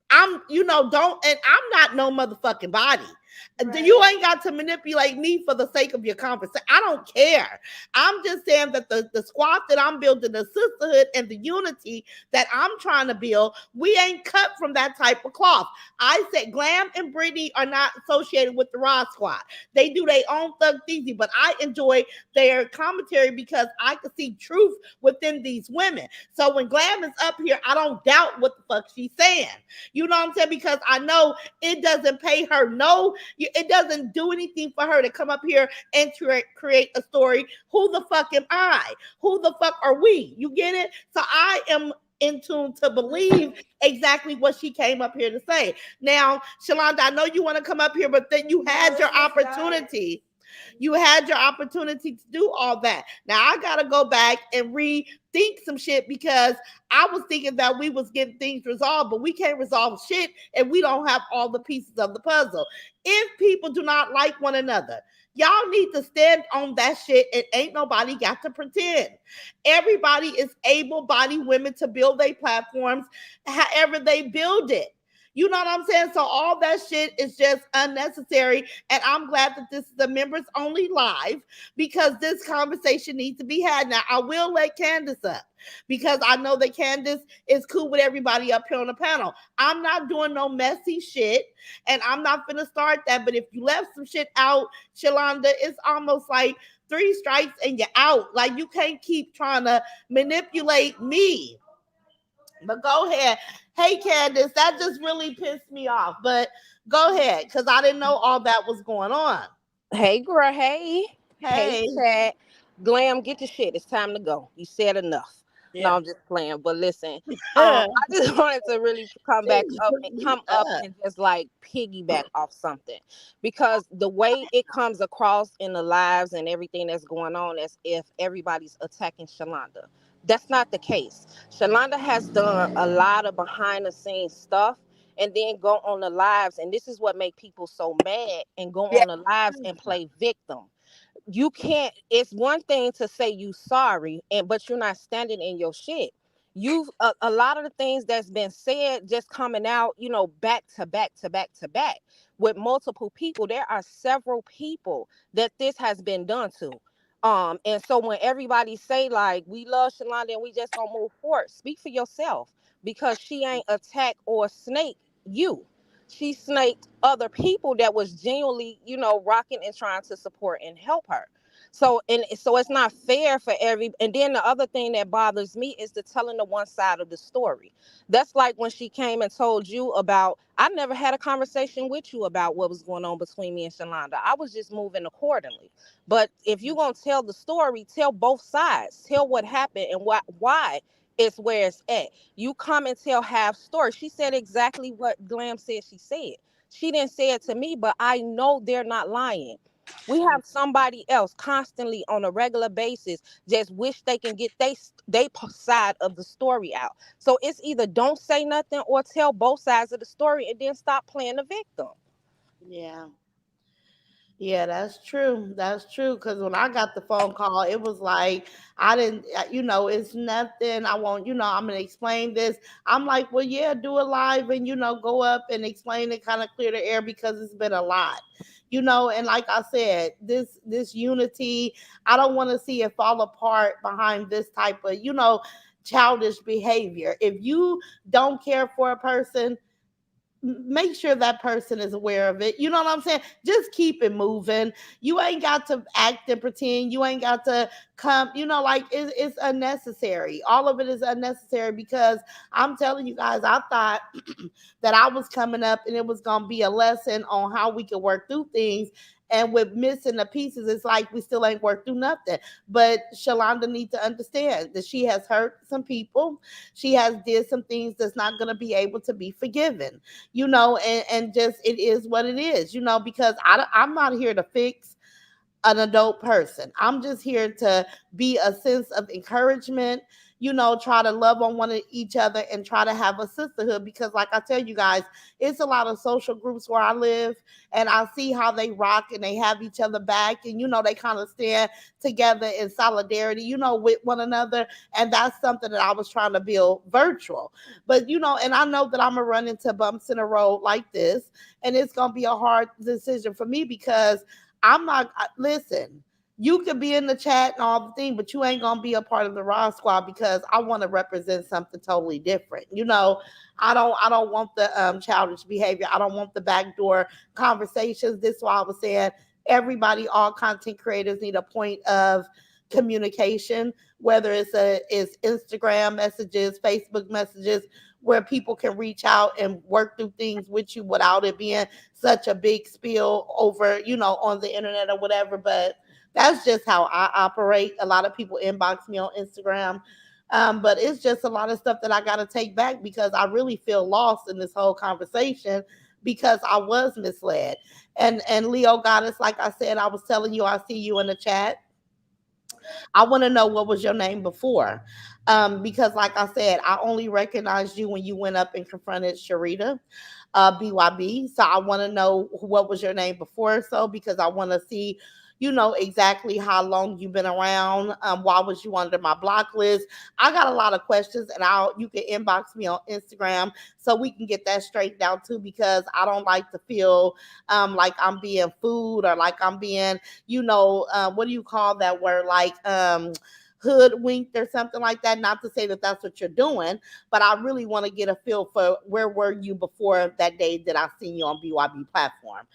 don't, and I'm not no motherfucking body. Right. You ain't got to manipulate me for the sake of your conversation. I don't care. I'm just saying that the squad that I'm building, the sisterhood and the unity that I'm trying to build, we ain't cut from that type of cloth. I said Glam and Brittany are not associated with the Raw Squad. They do their own thug thizy, but I enjoy their commentary because I can see truth within these women. So when Glam is up here, I don't doubt what the fuck she's saying. You know what I'm saying? Because I know it doesn't pay her it doesn't do anything for her to come up here and create a story. Who the fuck am I? Who the fuck are we? You get it? So I am in tune to believe exactly what she came up here to say. Now, Shalonda, I know you want to come up here, but then you had your opportunity. You had your opportunity to do all that. Now I gotta go back and rethink some shit because I was thinking that we was getting things resolved, but we can't resolve shit if we don't have all the pieces of the puzzle. If people do not like one another, y'all need to stand on that shit and ain't nobody got to pretend. Everybody is able-bodied women to build their platforms however they build it. You know what I'm saying? So all that shit is just unnecessary. And I'm glad that this is a members only live because this conversation needs to be had. Now, I will let Candace up because I know that Candace is cool with everybody up here on the panel. I'm not doing no messy shit and I'm not going to start that. But if you left some shit out, Shalonda, it's almost like 3 strikes and you're out. Like you can't keep trying to manipulate me. But go ahead. Hey, Candace, that just really pissed me off. But go ahead, because I didn't know all that was going on. Hey, girl. Hey. Hey, Hey. chat. Glam, get your shit. It's time to go. You said enough. No, Yeah. I'm just playing. But listen, Yeah. I just wanted to really come back She up put and me come up up. and just like piggyback off something. Because the way it comes across in the lives and everything that's going on as if everybody's attacking Shalonda. That's not the case. Shalonda has done a lot of behind the scenes stuff and then go on the lives, and this is what make people so mad, and go Yeah. on the lives and play victim. You can't, it's one thing to say you sorry, and but you're not standing in your shit. You've a lot of the things that's been said just coming out, back to back to back to back with multiple people. There are several people that this has been done to. And so when everybody say like we love Shalonda and we just gonna move forward, speak for yourself, because she ain't attack or snake you. She snaked other people that was genuinely, rocking and trying to support and help her. So it's not fair for every. And then the other thing that bothers me is the telling the one side of the story. That's like when she came and told you about. I never had a conversation with you about what was going on between me and Shalonda. I was just moving accordingly. But if you're gonna tell the story, tell both sides. Tell what happened and why it's where it's at. You come and tell half story. She said exactly what Glam said she said. She didn't say it to me, but I know they're not lying. We have somebody else constantly on a regular basis just wish they can get they side of the story out. So it's either don't say nothing or tell both sides of the story and then stop playing the victim. Yeah. Yeah, that's true. That's true. Because when I got the phone call, it was like, I didn't, it's nothing. I want, I'm going to explain this. I'm like, well, yeah, do it live and, go up and explain it, kind of clear the air because it's been a lot. And like I said, this unity, I don't want to see it fall apart behind this type of, childish behavior. If you don't care for a person, make sure that person is aware of it. You know what I'm saying? Just keep it moving. You ain't got to act and pretend. You ain't got to come, like it's unnecessary. All of it is unnecessary because I'm telling you guys, I thought that I was coming up and it was going to be a lesson on how we could work through things. And with missing the pieces, it's like we still ain't worked through nothing. But Shalonda needs to understand that she has hurt some people. She has did some things that's not going to be able to be forgiven, and just it is what it is, because I'm not here to fix an adult person. I'm just here to be a sense of encouragement, try to love on one of each other and try to have a sisterhood because like I tell you guys, it's a lot of social groups where I live and I see how they rock and they have each other back and they kind of stand together in solidarity, with one another. And that's something that I was trying to build virtual. But and I know that I'm gonna run into bumps in the road like this and it's gonna be a hard decision for me because I'm not listen. You could be in the chat and all the thing, but you ain't gonna be a part of the Raw Squad because I want to represent something totally different. I don't want the childish behavior. I don't want the backdoor conversations. This is why I was saying everybody, all content creators need a point of communication, whether it's Instagram messages, Facebook messages, where people can reach out and work through things with you without it being such a big spiel over, on the internet or whatever. But that's just how I operate. A lot of people inbox me on Instagram. But it's just a lot of stuff that I got to take back because I really feel lost in this whole conversation because I was misled. And Leo Goddess, like I said, I was telling you, I see you in the chat. I want to know what was your name before. Because like I said, I only recognized you when you went up and confronted Sharita, BYB. So I want to know what was your name before so because I want to see, exactly how long you've been around. Why was you under my block list? I got a lot of questions and you can inbox me on Instagram so we can get that straightened out too because I don't like to feel like I'm being food or like I'm being, what do you call that word? Like hoodwinked or something like that. Not to say that that's what you're doing, but I really want to get a feel for where were you before that day that I seen you on BYB platform.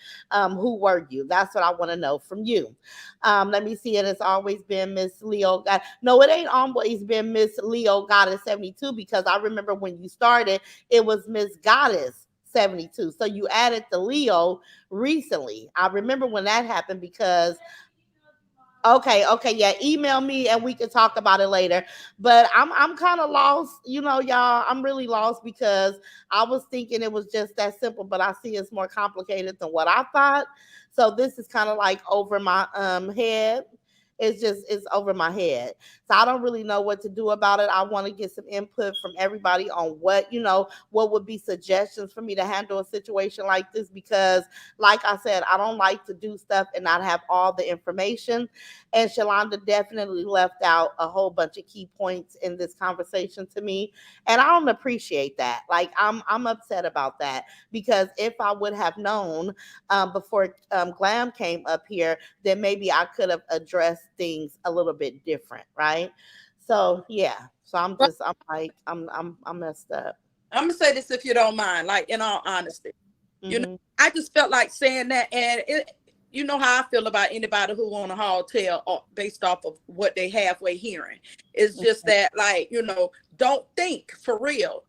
Who were you? That's what I want to know from you. Let me see. It has always been Miss Leo. No, it ain't always been Miss Leo Goddess 72 because I remember when you started, it was Miss Goddess 72. So you added the Leo recently. I remember when that happened because okay, yeah. Email me and we can talk about it later. But I'm kind of lost, y'all. I'm really lost because I was thinking it was just that simple, but I see it's more complicated than what I thought. So this is kind of like over my head. it's over my head. So I don't really know what to do about it. I want to get some input from everybody on what, what would be suggestions for me to handle a situation like this, because like I said, I don't like to do stuff and not have all the information. And Shalonda definitely left out a whole bunch of key points in this conversation to me. And I don't appreciate that. Like I'm upset about that, because if I would have known before Glam came up here, then maybe I could have addressed things a little bit different, right? So yeah. So I'm like I'm messed up. I'm gonna say this if you don't mind, like in all honesty. You know, Hmm. I just felt like saying that, and you know how I feel about anybody who on a hall tale based off of what they halfway hearing. It's just that, like, don't think for real.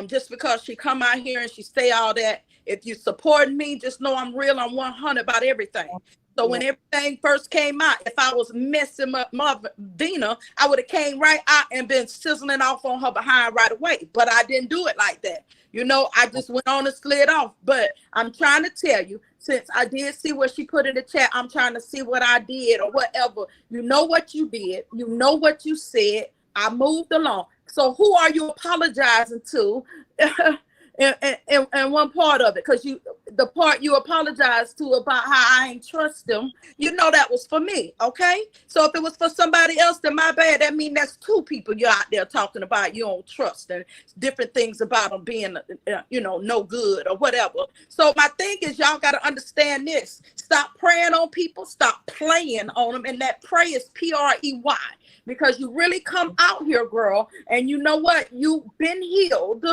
Just because she come out here and she say all that, if you support me, just know I'm real. I'm 100 about everything. So Yeah. when everything first came out, if I was messing up Dina, I would have came right out and been sizzling off on her behind right away. But I didn't do it like that. I just went on and slid off. But I'm trying to tell you, since I did see what she put in the chat, I'm trying to see what I did or whatever. You know what you did. You know what you said. I moved along. So who are you apologizing to? And one part of it, because the part you apologized to about how I ain't trust them, that was for me. Okay, so if it was for somebody else, then my bad. That means that's two people you're out there talking about you don't trust, and different things about them being no good or whatever. So my thing is, y'all got to understand this. Stop praying on people, stop playing on them. And that pray is PREY, because you really come out here, girl, and you know what, you've been healed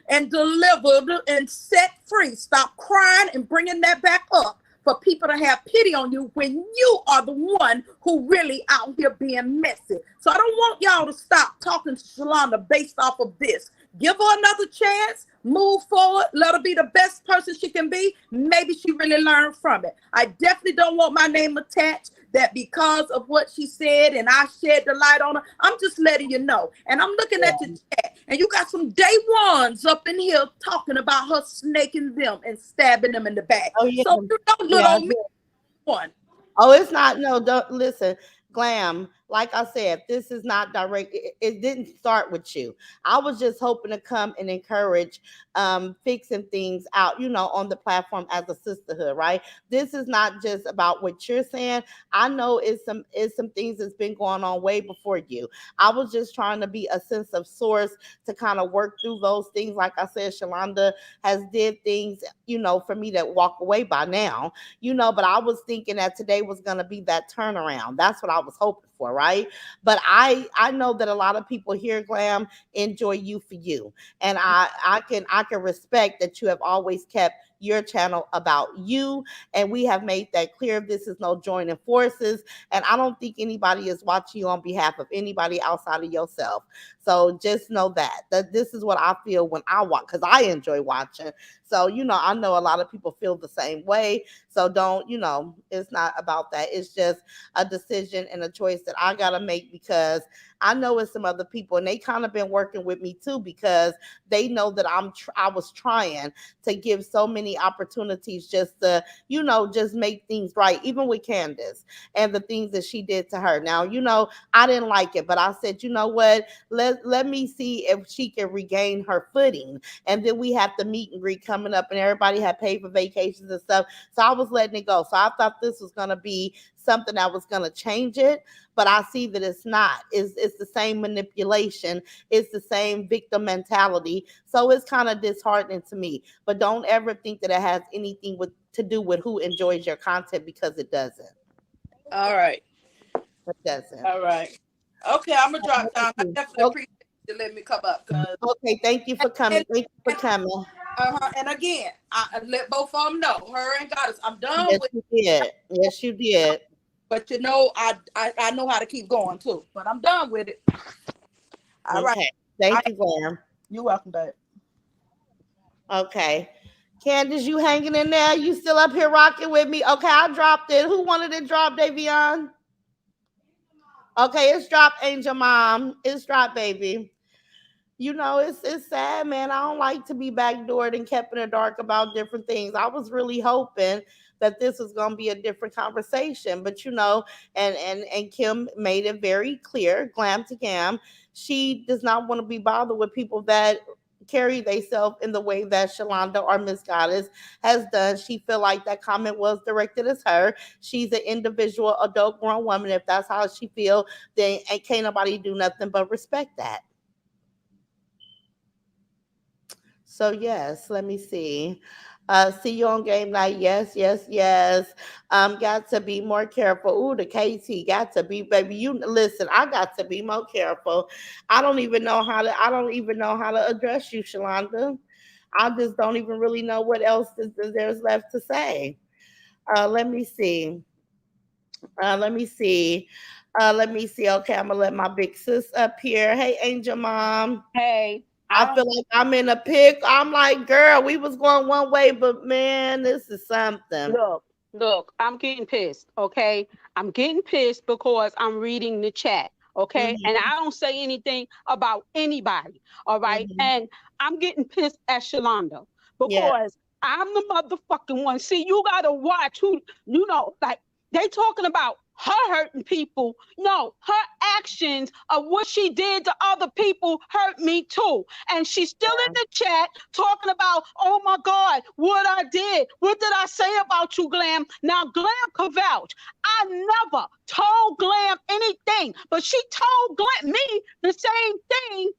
and delivered and set free. Stop crying and bringing that back up for people to have pity on you when you are the one who really out here being messy. So I don't want y'all to stop talking to Shalonda based off of this. Give her another chance, move forward, let her be the best person she can be. Maybe she really learned from it. I definitely don't want my name attached, that because of what she said and I shed the light on her. I'm just letting you know. And I'm looking at the chat, and you got some day ones up in here talking about her snaking them and stabbing them in the back. Oh yeah. So Yeah. little me one. Oh, it's not. No, don't listen, Glam. Like I said, this is not direct. It didn't start with you. I was just hoping to come and encourage fixing things out, on the platform as a sisterhood, right? This is not just about what you're saying. I know it's some things that's been going on way before you. I was just trying to be a sense of source to kind of work through those things. Like I said, Shalonda has did things, for me to walk away by now, but I was thinking that today was going to be that turnaround. That's what I was hoping for, right? But I know that a lot of people here, Glam, enjoy you for you. And I can respect that you have always kept your channel about you, and we have made that clear. This is no joining forces, and I don't think anybody is watching you on behalf of anybody outside of yourself. So just know that this is what I feel when I watch, because I enjoy watching. So I know a lot of people feel the same way. So don't, it's not about that. It's just a decision and a choice that I gotta make, because I know it's some other people, and they kind of been working with me too, because they know that I was trying to give so many opportunities just to, just make things right, even with Candace and the things that she did to her. Now, I didn't like it, but I said, you know what? Let me see if she can regain her footing. And then we have the meet and greet coming up, and everybody had paid for vacations and stuff. So I was letting it go. So I thought this was gonna be something that was gonna change it, but I see that it's not. It's the same manipulation. It's the same victim mentality. So it's kind of disheartening to me. But don't ever think that it has anything to do with who enjoys your content, because it doesn't. All right. It doesn't. All right. Okay, I'm gonna drop down. I definitely appreciate you letting me come up. Okay, thank you for coming. And, Thank you for and, coming. and again, I let both of them know, her and Goddess, I'm done Yes, with you did. Yes, you did. but I know how to keep going too. But I'm done with it. All right. Okay. I, Thank you, Glam. you're welcome, babe. Okay. Candace, you hanging in there? You still up here rocking with me? Okay, I dropped it. Who wanted it dropped, Davion? Okay, it's dropped, Angel Mom. It's dropped, baby. It's sad, man. I don't like to be backdoored and kept in the dark about different things. I was really hoping that this was going to be a different conversation. But and Kim made it very clear, glam to gam, she does not want to be bothered with people that carry themselves in the way that Shalonda or Miss Goddess has done. She feel like that comment was directed as her. She's an individual, adult, grown woman. If that's how she feel, then can't nobody do nothing but respect that. So yes, let me see. See you on game night. Yes, yes, yes. Got to be more careful. Ooh, the KT got to be, baby. You listen. I got to be more careful. I don't even know how to. I don't even know how to address you, Shalonda. I just don't even really know what else there's left to say. Let me see. Let me see. Let me see. Okay, I'm gonna let my big sis up here. Hey, Angel Mom. Hey, I I feel don't like I'm in a pick. I'm like, girl, we was going one way, but man, this is something. look, I'm getting pissed, okay? I'm getting pissed because I'm reading the chat, okay? And Hmm. I don't say anything about anybody, all right? Hmm. And I'm getting pissed at Shalonda Yeah, because I'm the motherfucking one. See, you gotta watch who, like they talking about her hurting people. No, her actions of what she did to other people hurt me too. And she's still in the chat talking about, oh my God, what I did. What did I say about you, Glam? Now, Glam can vouch. I never told Glam anything, but she told me the same thing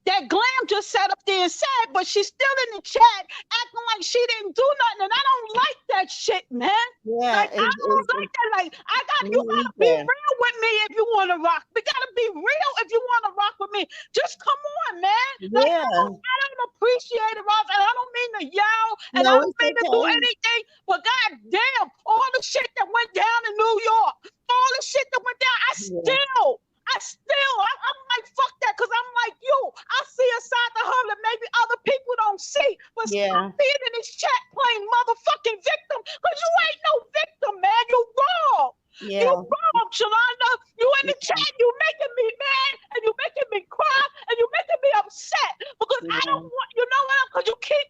that Glam just sat up there and said, but she's still in the chat acting like she didn't do nothing. And I don't like that shit, man. yeah, Like, I don't like it's that. Like, me you gotta be either. real with me if you wanna rock. We gotta be real if you wanna rock with me. Just come on, man. Like, Yeah, I don't appreciate it, Ross, and I don't mean to yell, and I no, don't it's mean to do okay. anything, but god damn, all the shit that went down in New York, all the shit that went down, Yeah, I'm like, fuck that, because I'm like you. I see a side to her that maybe other people don't see. But stop yeah, being in this chat playing motherfucking victim, because you ain't no victim, man. You wrong. You yeah, wrong, Shalonda. You in the chat, you making me mad, and you making me cry, and you making me upset. Because I yeah, don't want, you know what? Because you keep,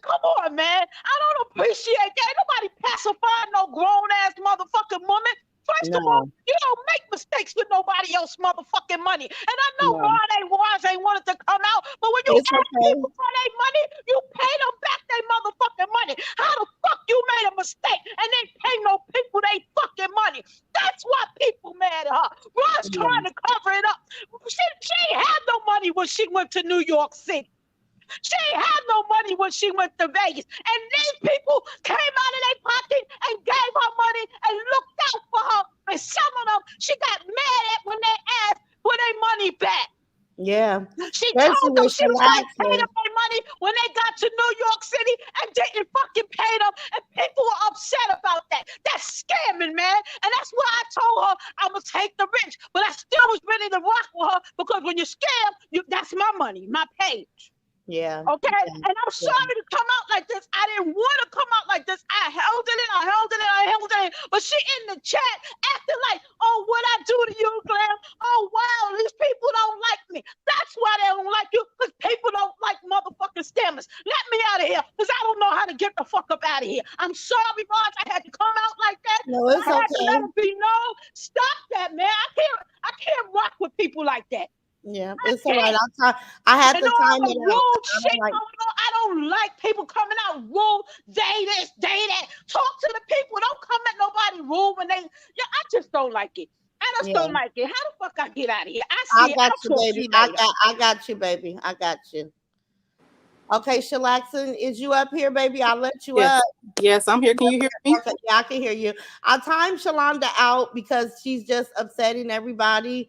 come on, man. I don't appreciate that. Ain't nobody pacifying no grown ass motherfucking woman. First of all, no, you don't make mistakes with nobody else motherfucking money. And I know no, Ron ain't wise ain't wanted to come out, but when you it's ask okay. people for their money, you pay them back their motherfucking money. How the fuck you made a mistake and they pay no people they fucking money? That's why people mad at her. Ron's Yeah, trying to cover it up. She ain't had no money when she went to New York City. She ain't had no money when she went to Vegas. And these people came out of their pocket and gave her money and looked out for her. And some of them she got mad at when they asked for their money back. yeah, She especially told them with she was going to pay chillaxing. them their money when they got to New York City and didn't fucking pay them. And people were upset about that. That's scamming, man. And that's why I told her I'm going to take the rich. But I still was ready to rock with her because when you scam, that's my money, my page. Yeah, Okay, yeah, and I'm yeah, sorry to come out like this. I didn't want to come out like this. I held it in, I held it in, I held it in. But she in the chat acting like, oh, what I do to you, Glam? Oh, wow, these people don't like me. That's why they don't like you, because people don't like motherfucking scammers. Let me out of here, because I don't know how to get the fuck up out of here. I'm sorry, Raj, I had to come out like that. no, it's I had to let okay. it be known. Stop that, man. I can't rock with people like that. Yeah, I it's all right. can't. I had And to all time the it out. rude I don't shit like. going on. I don't like people coming out rude. They this, they that. Talk to the people. Don't come at nobody rude when they. Yeah, I just don't like it. I just don't Yeah, like it. How the fuck I get out of here? I I see it. got I'll you, talk to baby. you later. I got you, baby. I got you. Okay, Shalaxon, is you up here, baby? I'll let you up. Yes. Yes, I'm here. Can you hear me? Okay, yeah, I can hear you. I timed Shalonda out because she's just upsetting everybody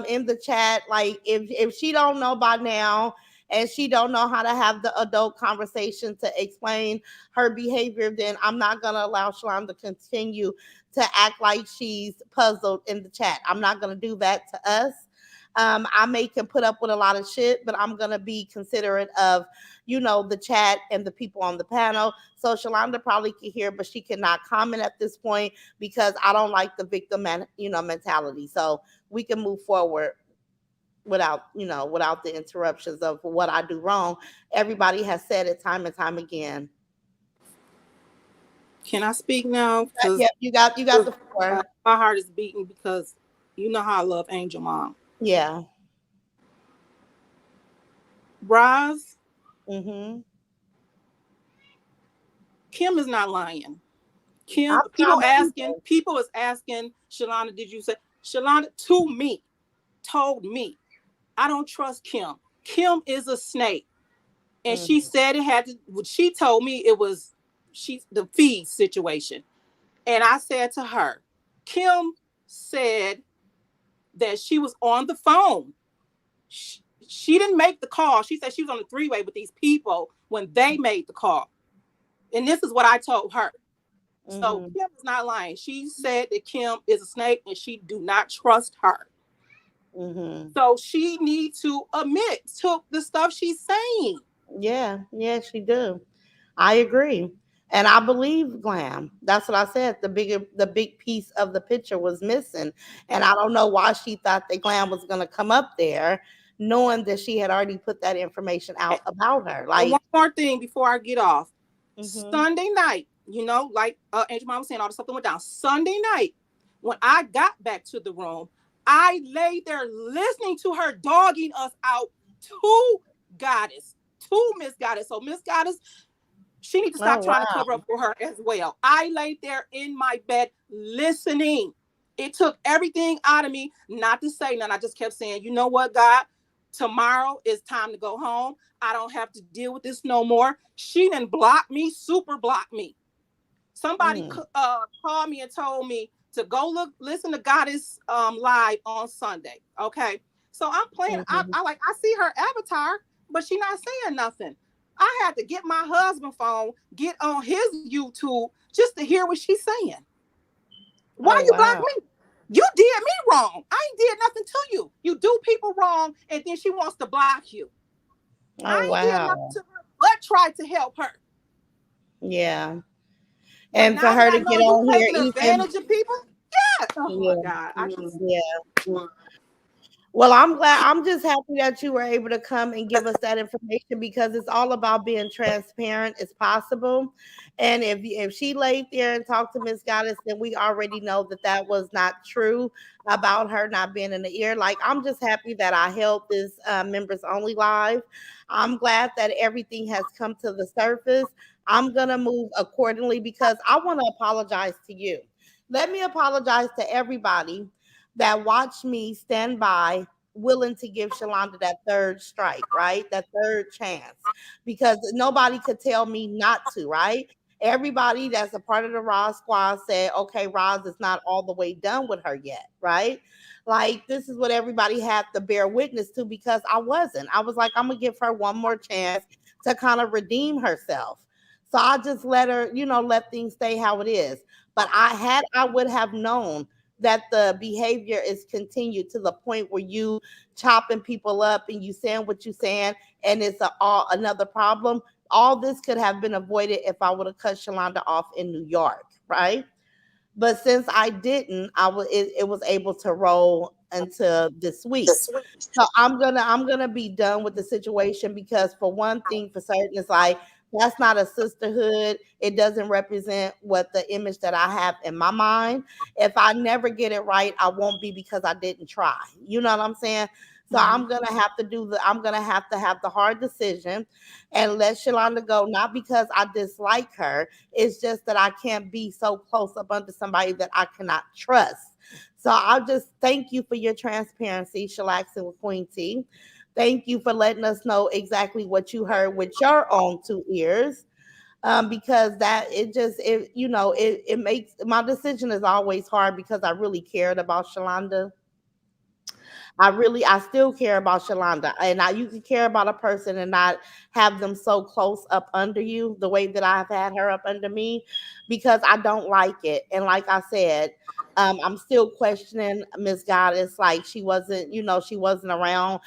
in the chat. Like if she don't know by now and she don't know how to have the adult conversation to explain her behavior, then I'm not gonna allow Shalonda to continue to act like she's puzzled in the chat. I'm not gonna do that to us. I may can put up with a lot of shit, but I'm gonna be considerate of, the chat and the people on the panel. So Shalonda probably could hear, but she cannot comment at this point because I don't like the victim mentality. So we can move forward without the interruptions of what I do wrong. Everybody has said it time and time again. Can I speak now? Because Yeah, you got the floor. my heart is beating because you know how I love Angel Mom. Yeah. Roz, Mhm. Kim is not lying. Kim, I'm not either. people is asking Shalonda, did you say Shalonda to me, told me, I don't trust Kim. Kim is a snake. And she Mhm. said it had to, she told me it was the feed situation. And I said to her, Kim said that she was on the phone. She didn't make the call. She said she was on the three-way with these people when they made the call. And this is what I told her. So Mhm. Kim is not lying. She said that Kim is a snake and she do not trust her. Mhm. So she needs to admit to the stuff she's saying. Yeah, yeah, she do. I agree. And I believe Glam. That's what I said. The big piece of the picture was missing. And I don't know why she thought that Glam was gonna come up there, knowing that she had already put that information out about her. And one Like, more thing before I get off. mhm. Sunday night, like Angel Mom was saying, all the stuff that went down. Sunday night, when I got back to the room, I lay there listening to her dogging us out to Goddess, to Miss Goddess. So Miss Goddess, she need to Oh stop trying to wow. cover up for her as well. I laid there in my bed listening. It took everything out of me not to say nothing. I just kept saying, you know what, God, tomorrow is time to go home. I don't have to deal with this no more. She didn't block me, super block me. Somebody Mm, called me and told me to go listen to Goddess live on Sunday. Okay. So I'm playing. mhm. I see her avatar, but she not saying nothing. I had to get my husband phone, get on his YouTube just to hear what she's saying. Why Oh you block wow. me? You did me wrong. I ain't did nothing to you. You do people wrong, and then she wants to block you. Oh I ain't did nothing wow. to her, but tried to help her. Yeah. But And for now that her I to know get you on here taking even, advantage of people, yeah. Oh my yeah, God. I just yeah. Well, I'm glad. I'm just happy that you were able to come and give us that information because it's all about being transparent as possible. And if she laid there and talked to Miss Goddess, then we already know that that was not true about her not being in the ear. Like, I'm just happy that I held this members only live. I'm glad that everything has come to the surface. I'm gonna move accordingly because I want to apologize to you. Let me apologize to everybody that watched me stand by, willing to give Shalonda that third strike, right? That third chance. Because nobody could tell me not to, right? Everybody that's a part of the Roz squad said, okay, Roz is not all the way done with her yet, right? Like, this is what everybody had to bear witness to because I wasn't. I was like, I'm going to give her one more chance to kind of redeem herself. So I just let her, let things stay how it is. But I would have known that the behavior is continued to the point where you chopping people up and you saying what you saying and it's another problem. All this could have been avoided if I would have cut Shalonda off in New York, right? But since I didn't, it was able to roll into this week. So I'm gonna be done with the situation because for one thing for certain, it's like that's not a sisterhood. It doesn't represent what the image that I have in my mind. If I never get it right, I won't be because I didn't try. You know what I'm saying? So Mhm. I'm gonna have to have the hard decision and let Shalonda go, not because I dislike her. It's just that I can't be so close up under somebody that I cannot trust. So I'll just thank you for your transparency, Shalaxin with Queen T. Thank you for letting us know exactly what you heard with your own two ears. Because that it just it makes my decision is always hard because I really cared about Shalonda. I still care about Shalonda. And you can care about a person and not have them so close up under you the way that I've had her up under me because I don't like it. And like I said, I'm still questioning Miss Goddess. Like she wasn't around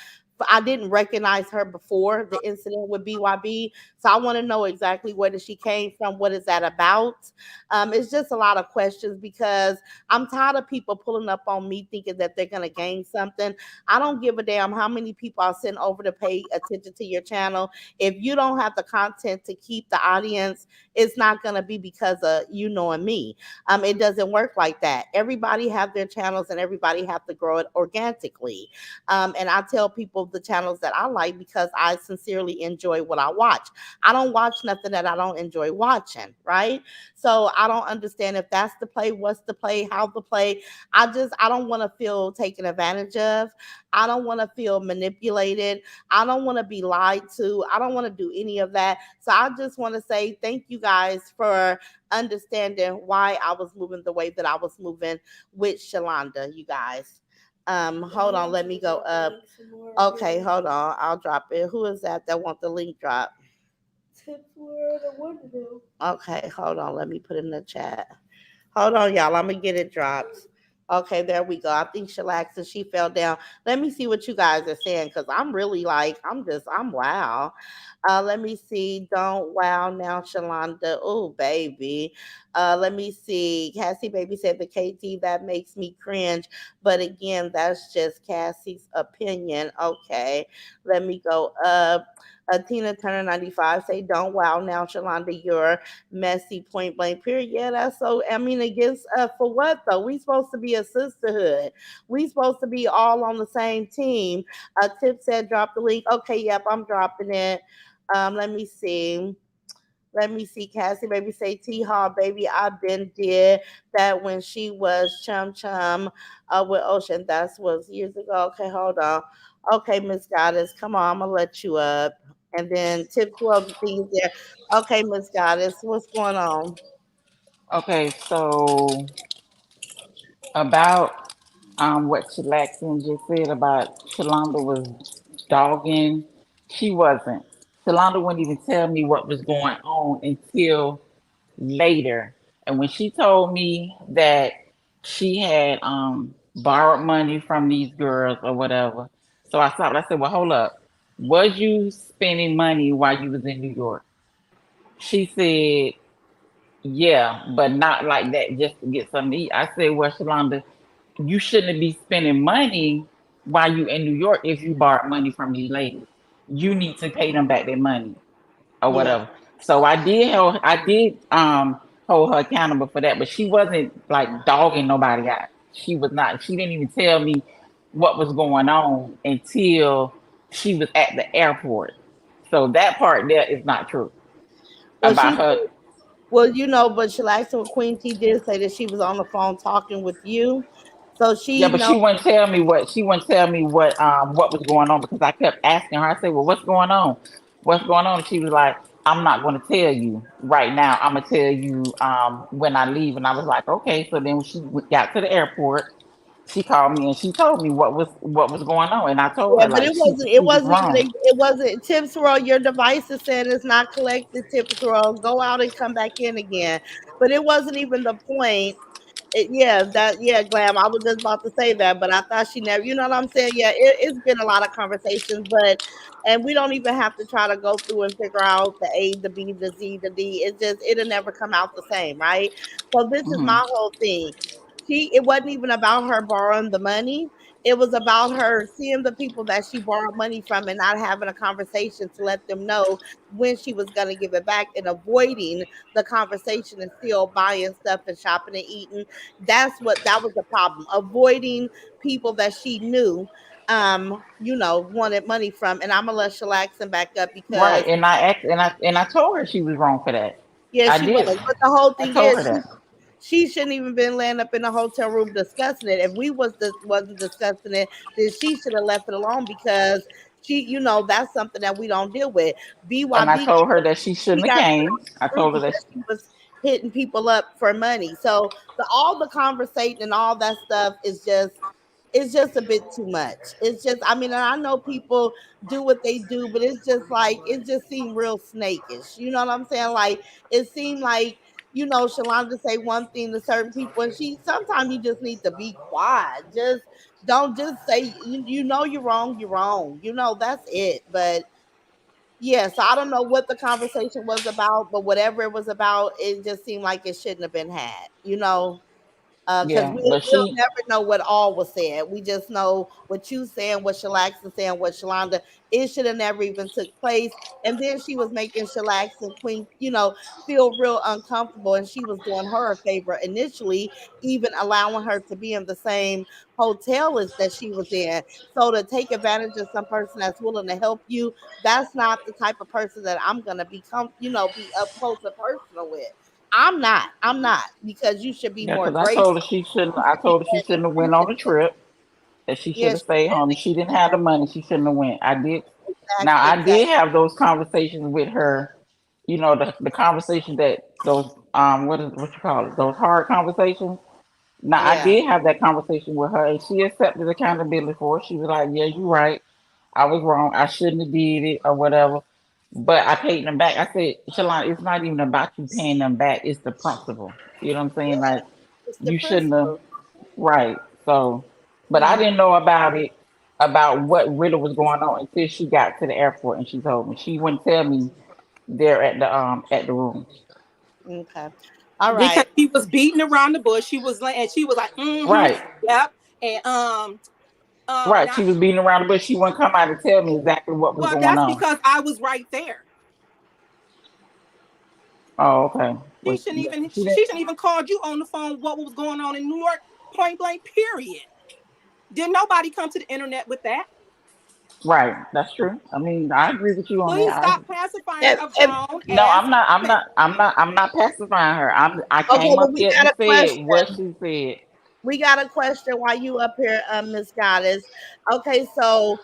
I didn't recognize her before the incident with BYB. So I want to know exactly where did she came from? What is that about? It's just a lot of questions because I'm tired of people pulling up on me thinking that they're going to gain something. I don't give a damn how many people I send over to pay attention to your channel. If you don't have the content to keep the audience, it's not going to be because of you knowing me. It doesn't work like that. Everybody have their channels and everybody have to grow it organically. And I tell people the channels that I like because I sincerely enjoy what I watch. I don't watch nothing that I don't enjoy watching, right? So I don't understand if that's the play, what's the play, how the play. I don't want to feel taken advantage of. I don't want to feel manipulated. I don't want to be lied to. I don't want to do any of that. So I just want to say thank you guys for understanding why I was moving the way that I was moving with Shalonda, you guys. Hold on, let me go up. Okay, hold on. I'll drop it. Who is that want the link drop? Okay, hold on. Let me put it in the chat. Hold on, y'all. I'm gonna get it dropped. Okay, there we go. I think Shalaxa, she fell down. Let me see what you guys are saying because I'm really like, I'm wow. Let me see. Don't wow now, Shalonda. Oh, baby. Let me see. Cassie Baby said the KT that makes me cringe. But again, that's just Cassie's opinion. Okay. Let me go up. Tina Turner 95 say, don't wow now, Shalonda. You're messy, point blank, period. Yeah, that's so. I mean, against for what though? We supposed to be a sisterhood. We supposed to be all on the same team. Tip said, drop the link. Okay, yep, I'm dropping it. Let me see. Let me see. Cassie baby say T Haw baby. I've been did that when she was chum chum with Ocean. That was years ago. Okay, hold on. Okay, Miss Goddess, come on. I'm gonna let you up. And then tip 12 the things there. Okay, Miss Goddess, what's going on? Okay, so about what Chilaxin just said about Shalonda was dogging, she wasn't. Shalonda wouldn't even tell me what was going on until later. And when she told me that she had borrowed money from these girls or whatever, so I stopped. I said, "Well, hold up. Was you spending money while you was in New York?" She said, "Yeah, but not like that just to get something to eat." I said, "Well, Shalonda, you shouldn't be spending money while you in New York if you borrowed money from these ladies. You need to pay them back their money or Yeah. whatever." So I did hold her accountable for that, but she wasn't like dogging nobody out. She was not. She didn't even tell me what was going on until she was at the airport. So that part there is not true Well, about she her. well, but Shalaxa Queen T did say that she was on the phone talking with you. So Yeah, she but know she wouldn't tell me what was going on because I kept asking her. I said, "Well, what's going on? What's going on?" And she was like, "I'm not going to tell you right now. I'm gonna tell you when I leave." And I was like, "Okay." So then when got to the airport, she called me and she told me what was going on, and I told yeah, her but like it she was wasn't wrong. it wasn't tips roll. Your device is saying it's not collected tips roll. Go out and come back in again. But it wasn't even the point. Yeah, glam. I was just about to say that, but I thought she never. You know what I'm saying? Yeah, it's been a lot of conversations, but and we don't even have to try to go through and figure out the A, the B, the Z, the D. It's just it'll never come out the same, right? So this is Hmm. my whole thing. It wasn't even about her borrowing the money. It was about her seeing the people that she borrowed money from and not having a conversation to let them know when she was going to give it back and avoiding the conversation and still buying stuff and shopping and eating. That was the problem. Avoiding people that she knew wanted money from. And I'm gonna let Shalaxon back up Right, because and I told her she was wrong for that. yeah, I she did. was. But the whole I thing told is her that. she shouldn't even been laying up in the hotel room discussing it. If we wasn't discussing it, then she should have left it alone because that's something that we don't deal with. And I BYB told her that she she shouldn't have got put came. on the I street told her that. because she was hitting people up for money. So all the conversation and all that stuff is just it's just a bit too much. It's just I mean, and I know people do what they do, but it's just like it just seemed real snakish. You know what I'm saying? Like it seemed like Shalonda say one thing to certain people, and she sometimes you just need to be quiet. Just don't just say you're wrong, you're wrong. That's it. But yeah, so I don't know what the conversation was about, but whatever it was about, it just seemed like it shouldn't have been had. Because Yeah, we'll, but we'll she, never know what all was said. We just know what you saying, what Shalax is saying, what Shalonda. It should have never even took place. And then she was making Shalax and Queen, feel real uncomfortable. And she was doing her a favor initially, even allowing her to be in the same hotel as that she was in. So to take advantage of some person that's willing to help you, that's not the type of person that I'm gonna be up close and personal with. I'm not because you should be yeah, more because I told her graceful. she shouldn't. You I should be told her she more shouldn't have went on the appreciative. trip. That she should Yeah, have stayed home. If she didn't have the money, she shouldn't have went. I did. Now I exactly. did have those conversations with her. The conversation that those what you call it, those hard conversations. Now I Yeah, did have that conversation with her, and she accepted accountability for it. She was like, "Yeah, you're right. I was wrong. I shouldn't have did it or whatever." But I paid them back. I said, Shalon, it's not even about you paying them back. It's the principle. You know what I'm saying? Like it's the you shouldn't have. principle. Right. So, but I Mm, didn't know about it, about what really was going on until she got to the airport and she told me. She wouldn't tell me there at the room. okay. All Because right. she was beating around the bush. And she was like, Right. yep. And Right. now, She was beating around the bush. She wouldn't come out and tell me exactly what was well, going that's on. because I was right there. Oh, okay. She Well, shouldn't even she she didn't. shouldn't even called you on the phone what was going on in New York, point blank, period. Did nobody come to the internet with that? Right. That's true. I mean, I agree with you on that. Please stop pacifying And, a and grown No, ass I'm not. I'm woman. not. I'm not pacifying her. I okay, came well up we here got and a said what question. she said. We got a question while you up here, Miss Goddess. Okay, so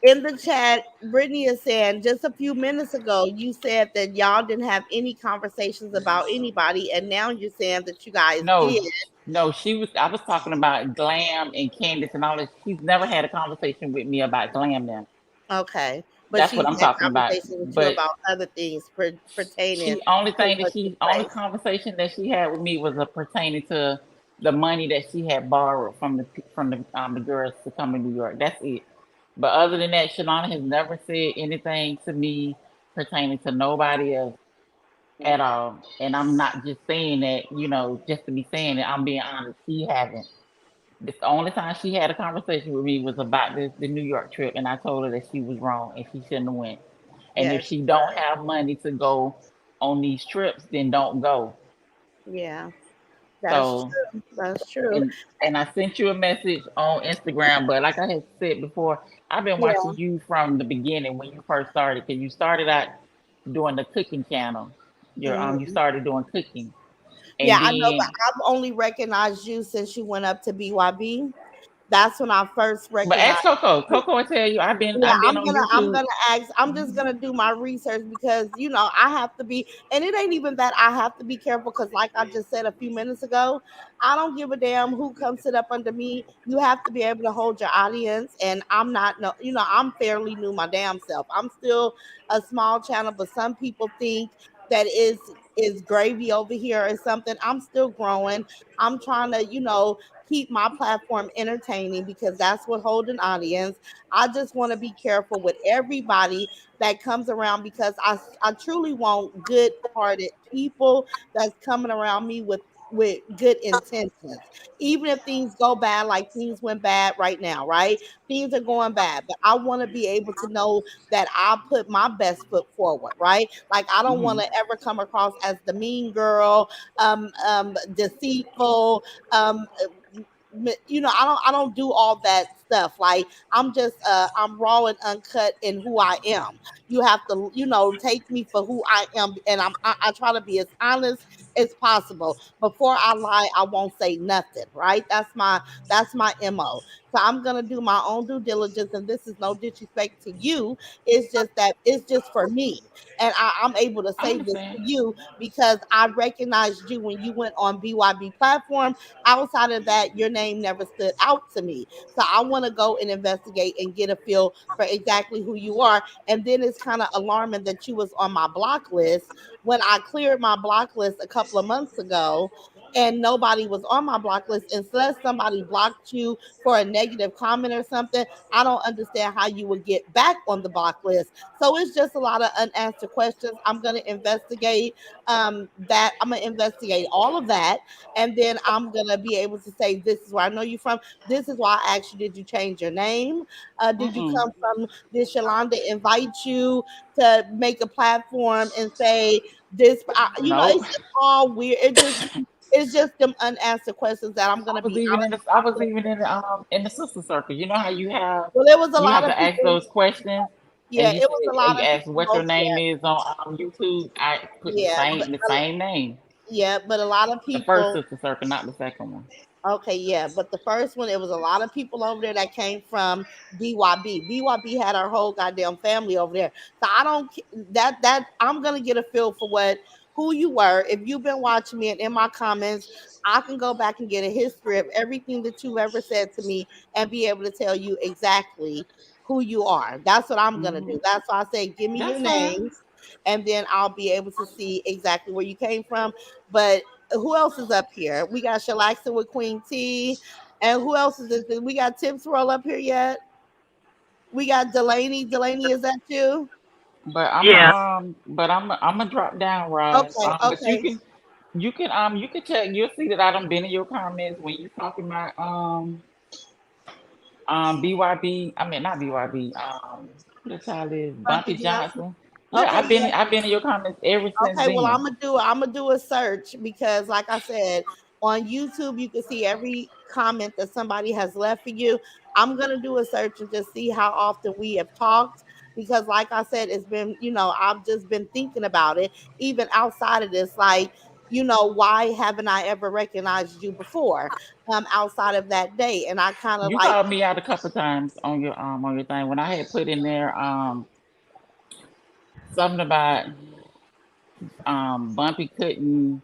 in the chat, Brittany is saying just a few minutes ago you said that y'all didn't have any conversations about anybody, and now you're saying that you guys No, did. no, she was. I was talking about Glam and Candace and all this. She's never had a conversation with me about Glam. Now Okay, but that's what she's I'm had talking about. conversations with you But about other things pertaining she only to thing that what she took only place. conversation that she had with me was pertaining to the money that she had borrowed from the girls to come to New York. That's it. But other than that, Shalana has never said anything to me pertaining to nobody else at all. And I'm not just saying that, just to be saying it. I'm being honest. She hasn't. The only time she had a conversation with me was about the New York trip, and I told her that she was wrong and she shouldn't have went. And Yeah, if she she don't was. have money to go on these trips, then don't go. Yeah, that's So, true. That's true. and I sent you a message on Instagram, but like I had said before, I've been Yeah. watching you from the beginning when you first started, because you started out doing the cooking channel. You Mhm. started doing cooking, Yeah, and I know, but then I've only recognized you since you went up to BYB. That's when I first but ask recognized Coco. you. Coco will tell you Yeah, I've been I'm on gonna I'm YouTube. gonna ask. I'm just Mhm. gonna do my research because I have to be, and it ain't even that I have to be careful because, like I just said a few minutes ago, I don't give a damn who comes sit up under me. You have to be able to hold your audience, and I'm not no, I'm fairly new my damn self. I'm still a small channel, but some people think that is gravy over here or something. I'm still growing. I'm trying to keep my platform entertaining because that's what hold an audience. I just want to be careful with everybody that comes around because I truly want good-hearted people that's coming around me with good intentions. Even if things go bad, like things went bad right now, right? Things are going bad, but I want to be able to know that I put my best foot forward, right? Like I don't want Mhm. to ever come across as the mean girl, deceitful, I don't do all that stuff. Like I'm raw and uncut in who I am. You have to take me for who I am, and I try to be as honest as possible. Before I lie, I won't say nothing, right? That's my mo. So I'm gonna do my own due diligence, and this is no disrespect to you. It's just that it's just for me, and I'm able to I say this to understand. you because I recognized you when you went on BYB platform. Outside of that, your name never stood out to me. So I want to go and investigate and get a feel for exactly who you are. And then it's kind of alarming that you was on my block list when I cleared my block list a couple of months ago and nobody was on my block list, unless somebody blocked you for a negative comment or something, I don't understand how you would get back on the block list. So it's just a lot of unanswered questions. I'm going to investigate that. I'm going to investigate all of that. And then I'm going to be able to say, this is where I know you from. This is why I asked you, did you change your name? Did you Mm-mm. come from, did Shalonda invite you to make a platform and say this? Nope. It's just all weird. It's just them unanswered questions that I'm going to be honest. I was even in the sister circle. You know how Well, there was a you lot have of to ask people. those questions, Yeah, and you it was a said lot you of asked people what your over name there. is on YouTube. I put Yeah, the same name. yeah, but a lot of The first people. sister circle, not the second one. Okay, yeah, but the first one, it was a lot of people over there that came from BYB. BYB had our whole goddamn family over there. So I don't that I'm gonna get a feel for what who you were. If you've been watching me and in my comments, I can go back and get a history of everything that you've ever said to me and be able to tell you exactly who you are. That's what I'm gonna Hmm. do. That's why I say give me your That's fine. names, and then I'll be able to see exactly where you came from. But who else is up here? We got Shalaxa with Queen T. And who else is this? We got Tips Roll up here yet? We got Delaney. Delaney, is that you? Yeah. But I'm gonna drop down, Rod. Okay, But you okay. can you can check. You'll see that I done been in your comments when you talking about BYB. I mean not BYB. Who the child is Bumpy Bumpy Johnson. Johnson. Yeah, Okay, yeah. I've been in your comments ever since Okay, well, then. I'm gonna do a search because, like I said, on YouTube you can see every comment that somebody has left for you. I'm gonna do a search and just see how often we have talked because, like I said, it's been I've just been thinking about it even outside of this. Like, why haven't I ever recognized you before? Outside of that day, and I kind of You like called me out a couple times on your thing when I had put in there something about Bumpy couldn't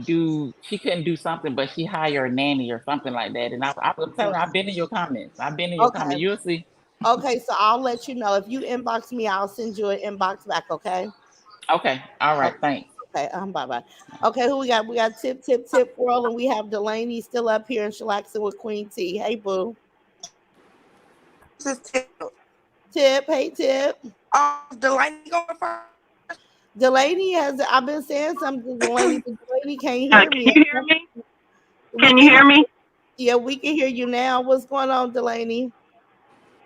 she couldn't do something but she hired a nanny or something like that. And I'm telling you, I've been in your comments. I've been in your comments. okay, You'll see. okay. So I'll let you know if you inbox me. I'll send you an inbox back. Okay. Okay. All right. Okay. Thanks. Okay. Bye bye. Okay. Who we got? We got Tip World, and we have Delaney still up here in Chillaxing with Queen T. Hey boo. This is Tip. Tip. Hey Tip. Oh, is Delaney going first? Delaney has. I've been saying something to Delaney, but Delaney can't hear Can me. you hear me? We Can can you hear. hear me? Yeah, we can hear you now. What's going on, Delaney?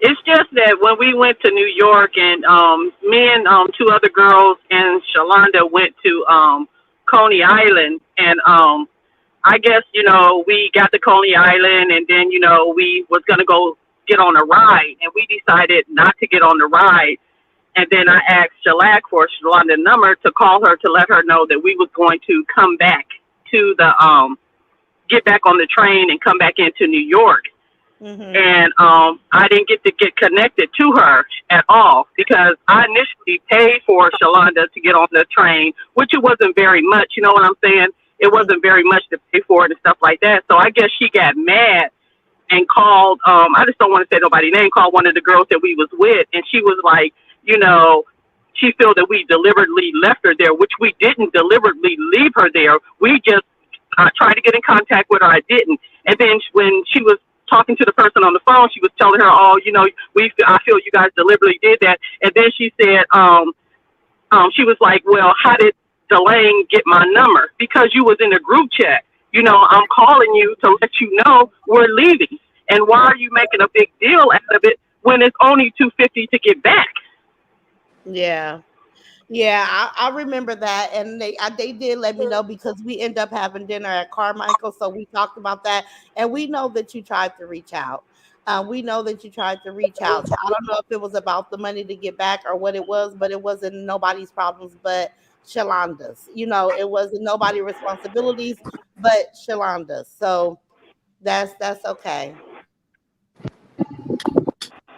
It's just that when we went to New York and me and two other girls and Shalonda went to Coney Island and I guess, we got to Coney Island and then, we was gonna go get on a ride and we decided not to get on the ride. And then I asked Shellac for Shalonda's number to call her to let her know that we was going to come back to the get back on the train and come back into New York. Mm-hmm. And I didn't get to get connected to her at all because I initially paid for Shalonda to get on the train, which it wasn't very much. You know what I'm saying? It wasn't very much to pay for it and stuff like that. So I guess she got mad and called. I just don't want to say nobody's name. Called one of the girls that we was with, and she was like, she felt that we deliberately left her there, which we didn't deliberately leave her there. We just tried to get in contact with her. I didn't. And then when she was talking to the person on the phone, she was telling her, "Oh, I feel you guys deliberately did that." And then she said, she was like, "Well, how did Delane get my number? Because you was in a group chat. I'm calling you to let you know we're leaving. And why are you making a big deal out of it when it's only 250 to get back?" Yeah. Yeah, I remember that, and they did let me know because we end up having dinner at Carmichael, so we talked about that, and we know that you tried to reach out. We know that you tried to reach out. So I don't know if it was about the money to get back or what it was, but it wasn't nobody's problems but Shalonda's. It wasn't nobody's responsibilities but Shalonda's. So that's okay.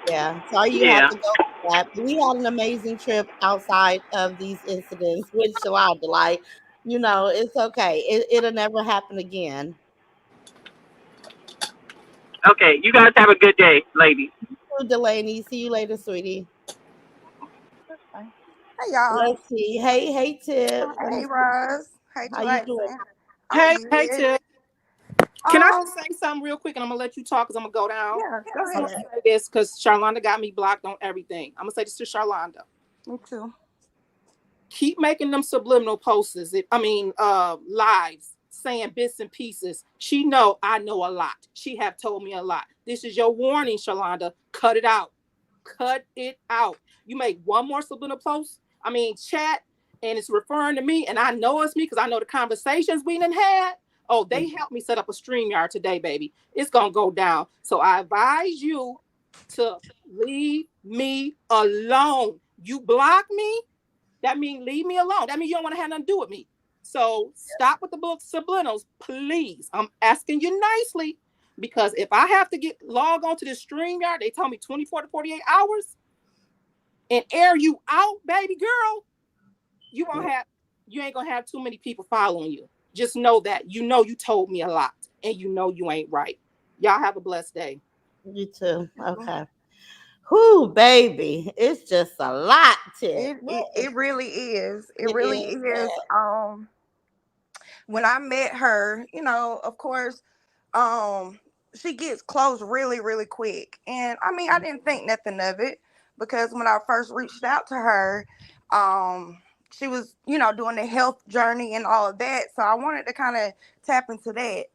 Yeah, sorry you had Yeah. to go through that. But we had an amazing trip outside of these incidents with Shalonda. Like, it's okay. It'll never happen again. Okay. You guys have a good day, ladies. So, Delaney, see you later, sweetie. That's fine. Hey y'all. Let's see. Hey, Tip. Let me Hey see. Roz. Hey How you doing? Chillaxing. I'm Hey, good. Tiff. Can I Um, just say something real quick and I'm gonna let you talk because I'm gonna go down? yeah, I go just want to ahead. say this because Charlonda got me blocked on everything. I'm gonna say this to Charlonda. Me too. Keep making them subliminal posts. Lives saying bits and pieces. She know I know a lot. She have told me a lot. This is your warning, Shalonda. Cut it out. Cut it out. You make one more subliminal post. Chat, and it's referring to me, and I know it's me because I know the conversations we done had. Oh, they helped me set up a StreamYard today, baby. It's gonna go down. So I advise you to leave me alone. You block me, that means leave me alone. That means you don't want to have nothing to do with me. So stop with the book subliminals, please. I'm asking you nicely because if I have to get log on to this StreamYard, they tell me 24 to 48 hours and air you out, baby girl, you won't have you ain't gonna have too many people following you. Just know that you told me a lot and you ain't right. Y'all have a blessed day. You too. Okay. Whoo, baby. It's just a lot, Tip. It really is. It It really is. is. When I met her, of course, um, she gets close really, really quick. And I mean, I didn't think nothing of it because when I first reached out to her, she was, doing the health journey and all of that. So I wanted to kind of tap into that.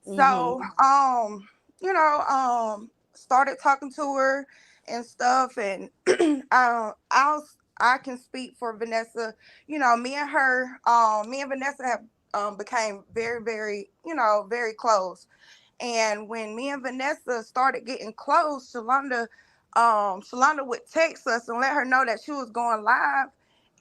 So, Mm-hmm. started talking to her and stuff, and I can speak for Vanessa. Me and Vanessa have became very, very, very close. And when me and Vanessa started getting close, Shalonda would text us and let her know that she was going live.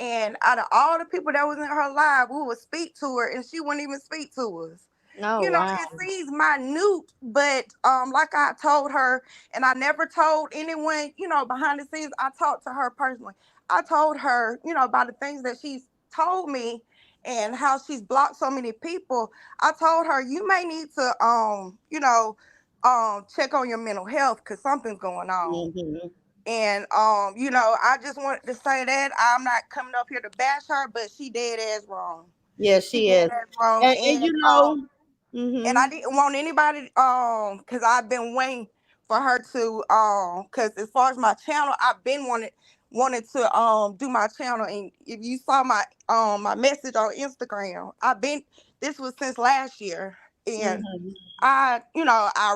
And out of all the people that was in her live, we would speak to her, and she wouldn't even speak to us. Oh, wow. It seems minute, but like I told her, and I never told anyone, behind the scenes. I talked to her personally. I told her, about the things that she's told me and how she's blocked so many people. I told her you may need to check on your mental health because something's going on. Mm-hmm. And I just wanted to say that I'm not coming up here to bash her, but she dead ass wrong. Yeah, She she dead is. ass wrong. And And I mm-hmm. didn't want anybody because I've been waiting for her to because as far as my channel, I've been wanted to do my channel. And if you saw my message on Instagram, this was since last year. And Mm-hmm. I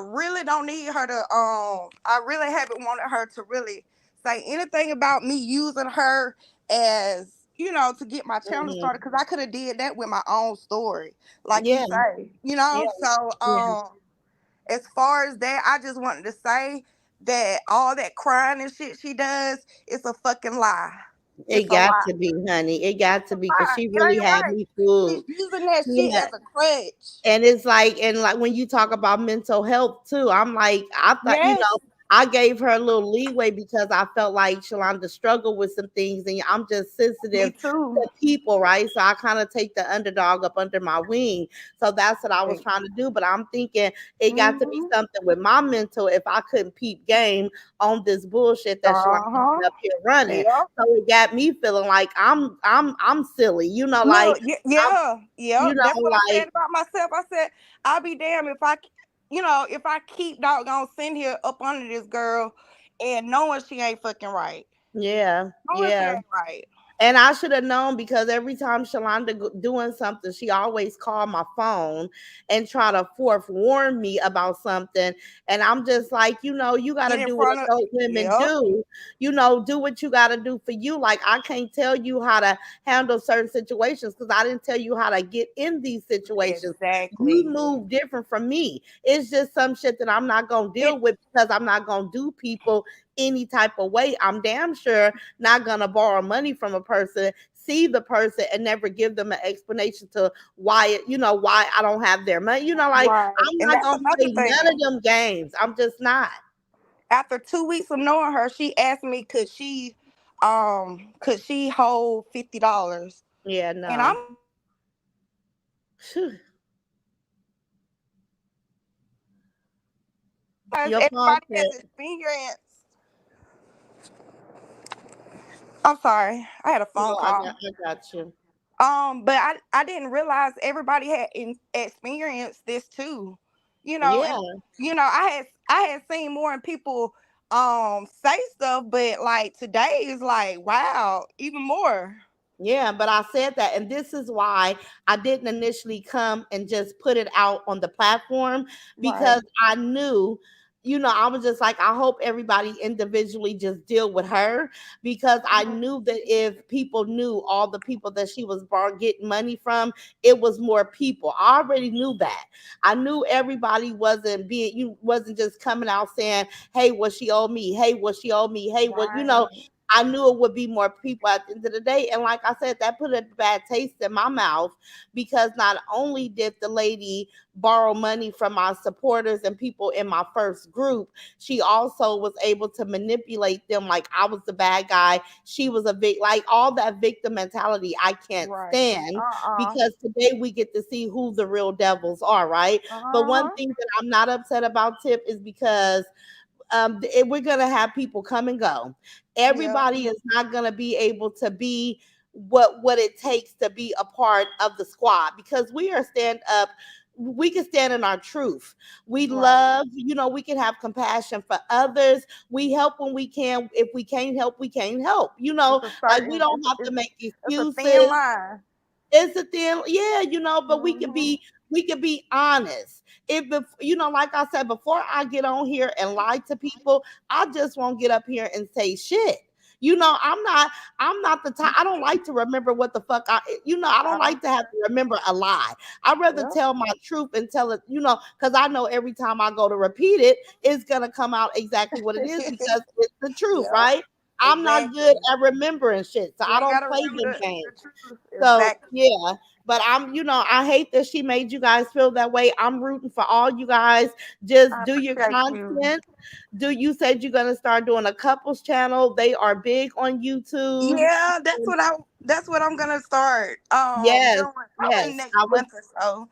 really don't need her to I really haven't wanted her to really say anything about me using her as to get my channel Mm-hmm. started, because I could have did that with my own story, like you Yeah, say, yeah, so yeah. as far as that, I just wanted to say that all that crying and shit she does, it's a fucking lie. It It's a got lie. to be, honey. It got to be because Lie. she It really ain't had right. me She's fooled. using that She shit had, as a crutch. and it's like, and like when you talk about mental health too, I'm like, I thought, Yes, I gave her a little leeway because I felt like Shalonda struggled with some things, and I'm just me sensitive too. to people, right? So I kind of take the underdog up under my wing. So that's what I was trying to do. But I'm thinking it got to be Mm-hmm. something with my mental if I couldn't peep game on this bullshit that Shalonda Uh-huh. up here running. Yeah. So it got me feeling like I'm silly, like Look, I'm, yeah, yeah. That's what I like, said about myself. I said, I'll be damned if I keep doggone sitting here up under this girl and knowing she ain't fucking right. yeah, Knowing she yeah. ain't right. And I should have known because every time Shalonda doing something, she always called my phone and try to forewarn me about something. And I'm just like, you got to Get in do what front of, adult women yep, do. Do what you got to do for you. Like I can't tell you how to handle certain situations because I didn't tell you how to get in these situations. You exactly. move different from me. It's just some shit that I'm not gonna It deal with because I'm not gonna do people any type of way. I'm damn sure not gonna borrow money from a person, see the person, and never give them an explanation to why I don't have their money. Like right. I'm And not that's gonna another play none of thing. them games. I'm just not. After 2 weeks of knowing her, she asked me could she hold $50? Yeah, And no. I'm like, Phew. because Your phone everybody has tip. experienced I'm sorry, I had a phone No, call. I got you. But I didn't realize everybody had experienced this too. And Yeah. I had seen more people say stuff, but like today is like wow, even more. Yeah, but I said that, and this is why I didn't initially come and just put it out on the platform Right. because I knew, I was just like, I hope everybody individually just deal with her because I Mhm. knew that if people knew all the people that she was getting money from, it was more people. I already knew that. I knew everybody wasn't just coming out saying, "Hey, what she owe me? Hey, what she owe me? Hey, what?" Right. I knew it would be more people at the end of the day. And like I said, that put a bad taste in my mouth because not only did the lady borrow money from my supporters and people in my first group, she also was able to manipulate them like I was the bad guy. She was like all that victim mentality I can't Right. stand Uh-uh. because today we get to see who the real devils are, right? But one Uh-huh. thing that I'm not upset about, Tip, is because we're going to have people come and go. Yeah. Everybody is not going to be able to be what it takes to be a part of the squad because we are stand up. We can stand in our truth. We Right. love, we can have compassion for others. We help when we can. If we can't help, we can't help. It's a Like we certain don't have to make it's a thin excuses. line. It's a thing, yeah, but Hmm. we could be honest. Like I said, before I get on here and lie to people, I just won't get up here and say shit. I'm not the type. I don't like to remember what the fuck I don't I like don't. to have to remember a lie. I'd rather Yep. tell my truth and tell it, because I know every time I go to repeat it, it's gonna come out exactly what it is because it's the truth, Yep. right? I'm not good Exactly. at remembering shit, so You I ain't don't gotta play remember them the games. truth. So Exactly. yeah, but I hate that she made you guys feel that way. I'm rooting for all you guys. Just I do your appreciate you. content. You said you're gonna start doing a couples channel. They are big on YouTube. Yeah, that's what I'm gonna start Yes, doing probably yes. next month or so.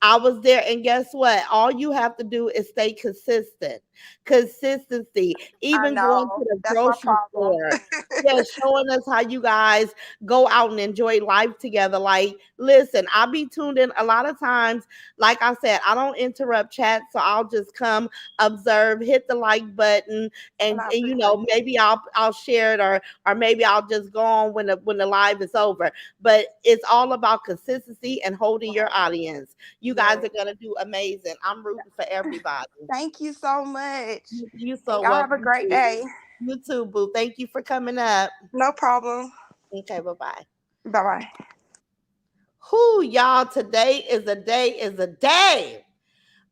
I was there, and guess what? All you have to do is stay consistent. Consistency. I Even going to know. the That's my grocery problem. store. Yeah, showing us how you guys go out and enjoy life together. Like, listen, I'll be tuned in a lot of times. Like I said, I don't interrupt chat, so I'll just come observe, hit the like button, And and, I and appreciate that. maybe I'll share it, or maybe I'll just go on when the live is over. But it's all about consistency and holding your Right. audience. You guys Yes. are gonna do amazing. I'm rooting for everybody. Thank you so much. You And so y'all have a welcome great too. day. You too, boo. Thank you for coming up. No problem. Okay, bye bye. Bye bye. Who y'all? Today is a day.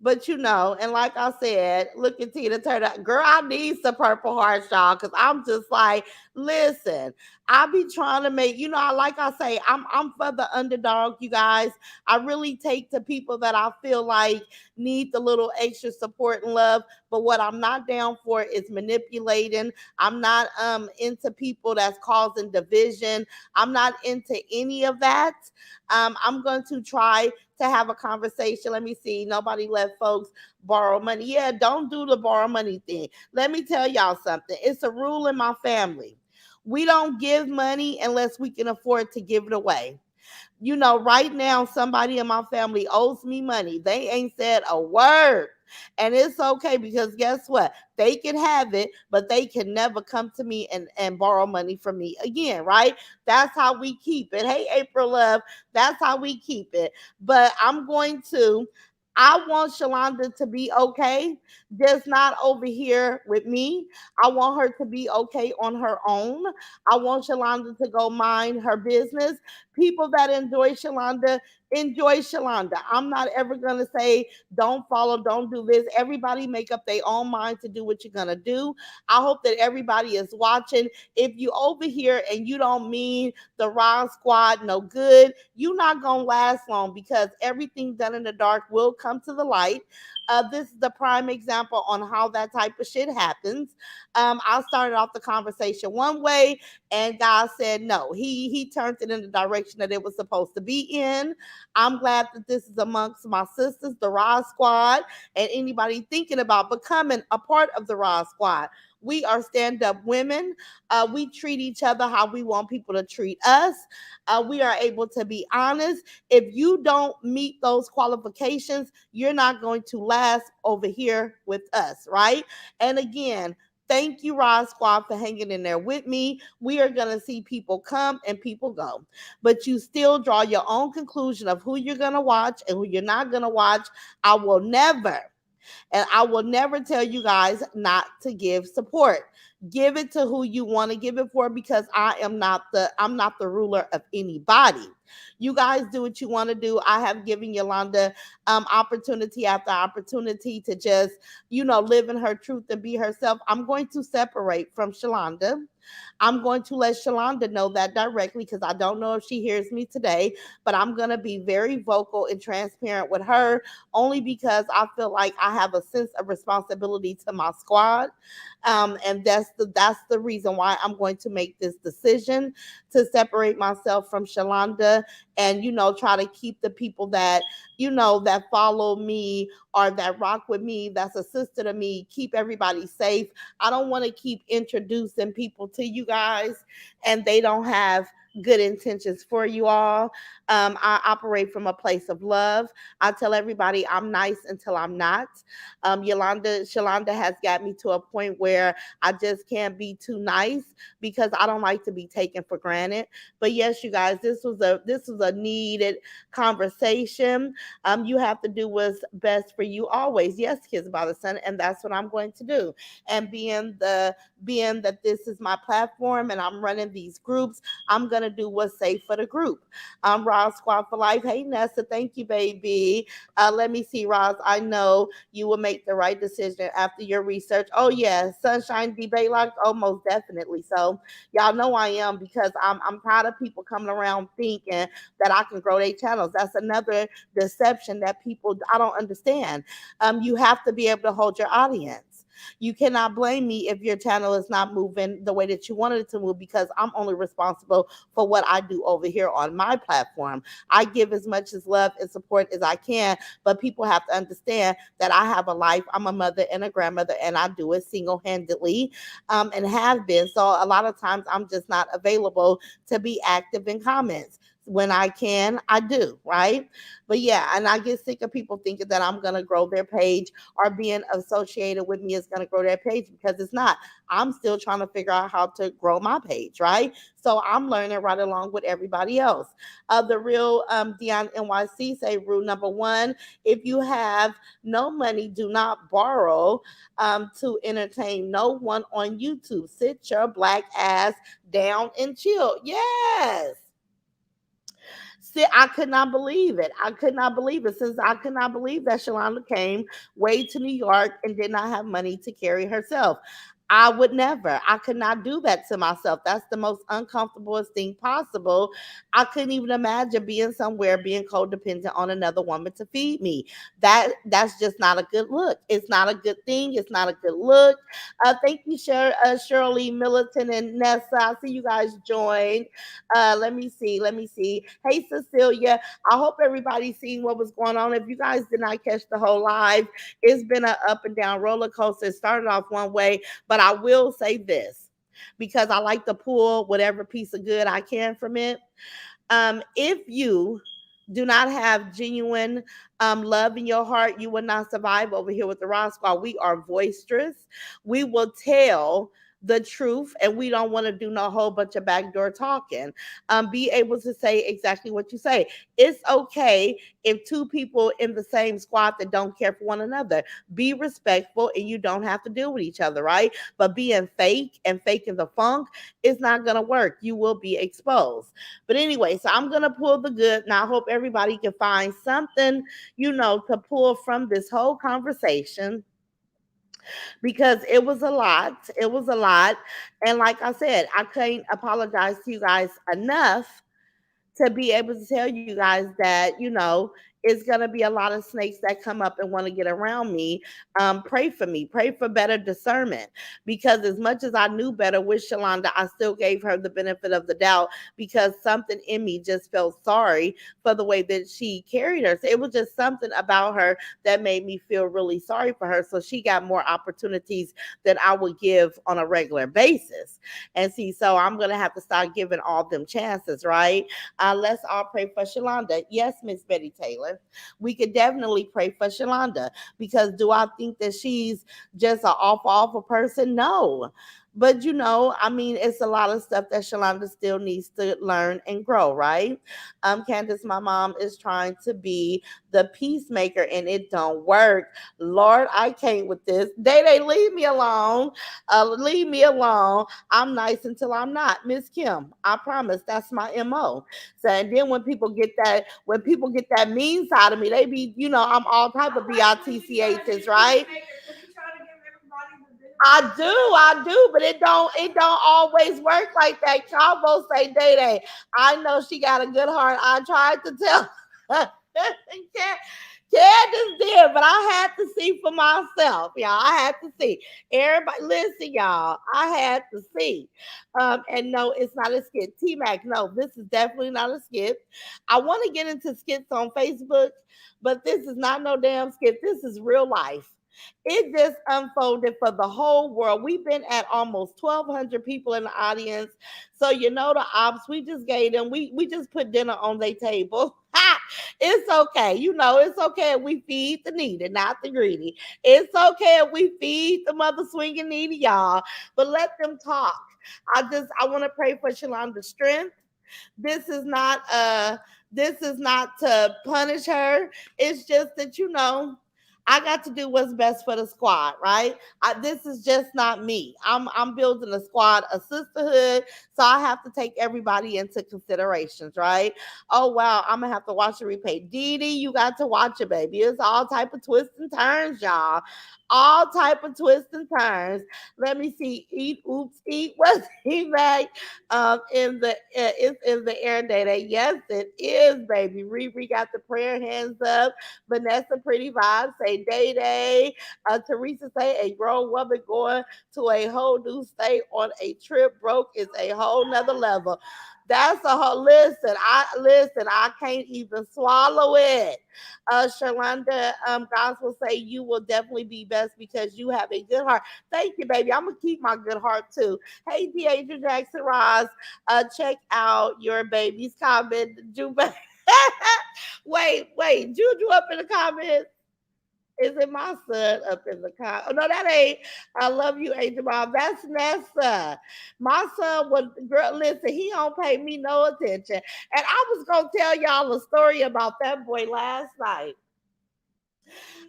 But and like I said, look at Tina Turner. Girl, I need some purple hearts, y'all, because I'm just like, listen, I be trying to make, like I say, I'm for the underdog, you guys. I really take to people that I feel like need the little extra support and love. But what I'm not down for is manipulating. I'm not into people that's causing division. I'm not into any of that. I'm going to try to have a conversation. Let me see. Nobody let folks borrow money. Yeah, don't do the borrow money thing. Let me tell y'all something. It's a rule in my family. We don't give money unless we can afford to give it away. Right now, somebody in my family owes me money. They ain't said a word. And it's okay because guess what? They can have it, but they can never come to me and borrow money from me again, right? That's how we keep it. Hey, April Love, that's how we keep it. But I want Shalonda to be okay, just not over here with me. I want her to be okay on her own. I want Shalonda to go mind her business. People that enjoy Shalonda. I'm not ever gonna say don't follow, don't do this. Everybody make up their own mind to do what you're gonna do. I hope that everybody is watching. If you over here and you don't mean the Raw Squad no good, you're not gonna last long because everything done in the dark will come to the light. This is the prime example on how that type of shit happens. I started off the conversation one way, and God said no. He turned it in the direction that it was supposed to be in. I'm glad that this is amongst my sisters, the Raw Squad, and anybody thinking about becoming a part of the Raw Squad. We are stand up women. We treat each other how we want people to treat us. We are able to be honest. If you don't meet those qualifications, you're not going to last over here with us, right? And again, thank you, Rod Squad, for hanging in there with me. We are going to see people come and people go, but you still draw your own conclusion of who you're going to watch and who you're not going to watch. I will never, and I will never tell you guys not to give support. Give it to who you want to give it for, because I'm not the ruler of anybody. You guys do what you want to do. I have given Yolanda opportunity after opportunity to just, live in her truth and be herself. I'm going to separate from Shalonda. I'm going to let Shalonda know that directly, because I don't know if she hears me today, but I'm going to be very vocal and transparent with her, only because I feel like I have a sense of responsibility to my squad. And that's the reason why I'm going to make this decision to separate myself from Shalonda, and try to keep the people that that follow me or that rock with me, that's a sister to me, keep everybody safe. I don't want to keep introducing people to you guys and they don't have good intentions for you all. I operate from a place of love. I tell everybody I'm nice until I'm not. Shalonda has got me to a point where I just can't be too nice, because I don't like to be taken for granted. But yes, you guys, this was a needed conversation. You have to do what's best for you always. Yes, kids by the sun, and that's what I'm going to do. And being that this is my platform and I'm running these groups, I'm gonna do what's safe for the group. Roz Squad for life. Hey Nessa, thank you, baby. Let me see, Roz. I know you will make the right decision after your research. Oh yeah, Sunshine Debate Lock. Oh, most definitely. So y'all know I am, because I'm tired of people coming around thinking that I can grow their channels. That's another deception that people, I don't understand. You have to be able to hold your audience. You cannot blame me if your channel is not moving the way that you wanted it to move, because I'm only responsible for what I do over here on my platform. I give as much as love and support as I can, but people have to understand that I have a life. I'm a mother and a grandmother, and I do it single handedly, and have been. So a lot of times I'm just not available to be active in comments. When I can, I do, right? But yeah, and I get sick of people thinking that I'm going to grow their page, or being associated with me is going to grow their page, because it's not. I'm still trying to figure out how to grow my page, right? So I'm learning right along with everybody else. The real Dion NYC say rule number one: if you have no money, do not borrow to entertain no one on YouTube. Sit your black ass down and chill. Yes. See, I could not believe it. I could not believe it. Since I could not believe that Shalonda came way to New York and did not have money to carry herself. I would never. I could not do that to myself. That's the most uncomfortable thing possible. I couldn't even imagine being somewhere being codependent on another woman to feed me. That's just not a good look. It's not a good thing. It's not a good look. Thank you, Shirley Militant and Nessa. I see you guys joined. Let me see. Let me see. Hey, Cecilia. I hope everybody's seeing what was going on. If you guys did not catch the whole live, it's been an up and down roller coaster. It started off one way, but I will say this, because I like to pull whatever piece of good I can from it. If you do not have genuine love in your heart, you will not survive over here with the Raw Squad. We are boisterous. We will tell the truth, and we don't want to do no whole bunch of backdoor talking. Be able to say exactly what you say. It's okay if two people in the same squad that don't care for one another. Be respectful, and you don't have to deal with each other, right? But being fake and faking the funk is not gonna work. You will be exposed. But anyway, so I'm gonna pull the good. Now I hope everybody can find something, to pull from this whole conversation, because it was a lot. It was a lot. And like I said, I can't apologize to you guys enough to be able to tell you guys that, it's going to be a lot of snakes that come up and want to get around me. Pray for me. Pray for better discernment. Because as much as I knew better with Shalonda, I still gave her the benefit of the doubt because something in me just felt sorry for the way that she carried her. So it was just something about her that made me feel really sorry for her. So she got more opportunities that I would give on a regular basis. And see, so I'm going to have to start giving all them chances, right? Let's all pray for Shalonda. Yes, Miss Betty Taylor. We could definitely pray for Shalonda because do I think that she's just an awful person? No. But I mean, it's a lot of stuff that Shalonda still needs to learn and grow, right? Candace, my mom is trying to be the peacemaker and it don't work. Lord, I can't with this. They leave me alone. Leave me alone. I'm nice until I'm not. Miss Kim, I promise that's my MO. So and then when people get that mean side of me, they be, I'm all type of BITCHs, right? I do, but it don't always work like that. Y'all both say Day Day. I know she got a good heart. I tried to tell Candace did, but I had to see for myself, y'all. I had to see. Everybody, listen, y'all. I had to see. And no, it's not a skit. T Mac, no, this is definitely not a skit. I want to get into skits on Facebook, but this is not no damn skit. This is real life. It just unfolded for the whole world. We've been at almost 1,200 people in the audience. So the ops, we just gave them, we just put dinner on their table. It's okay. It's okay if we feed the needy, not the greedy. It's okay if we feed the mother swinging needy, y'all. But let them talk. I want to pray for Shalonda's strength. This is not to punish her. It's just that I got to do what's best for the squad, right? This is just not me. I'm building a squad, a sisterhood, so I have to take everybody into considerations, right? Oh wow, I'm gonna have to watch the replay. Dee Dee, you got to watch it, baby. It's all type of twists and turns, y'all. All type of twists and turns. Let me see. Eat, oops, eat. What's he back? It's in the air day. Yes, it is, baby. Riri got the prayer hands up. Vanessa Pretty Vibes say Day Day. Teresa say a grown woman going to a whole new state on a trip broke is a whole nother level. That's a whole listen. I can't even swallow it. Shalonda, Gospel say you will definitely be best because you have a good heart. Thank you, baby. I'm gonna keep my good heart too. Hey, Deidre Jackson Ross, check out your baby's comment. Wait, Juju up in the comments. Is it my son up in the car? Oh no, that ain't. I love you, Angel Mom. That's Nessa. My son was girl. Listen, he don't pay me no attention. And I was gonna tell y'all a story about that boy last night.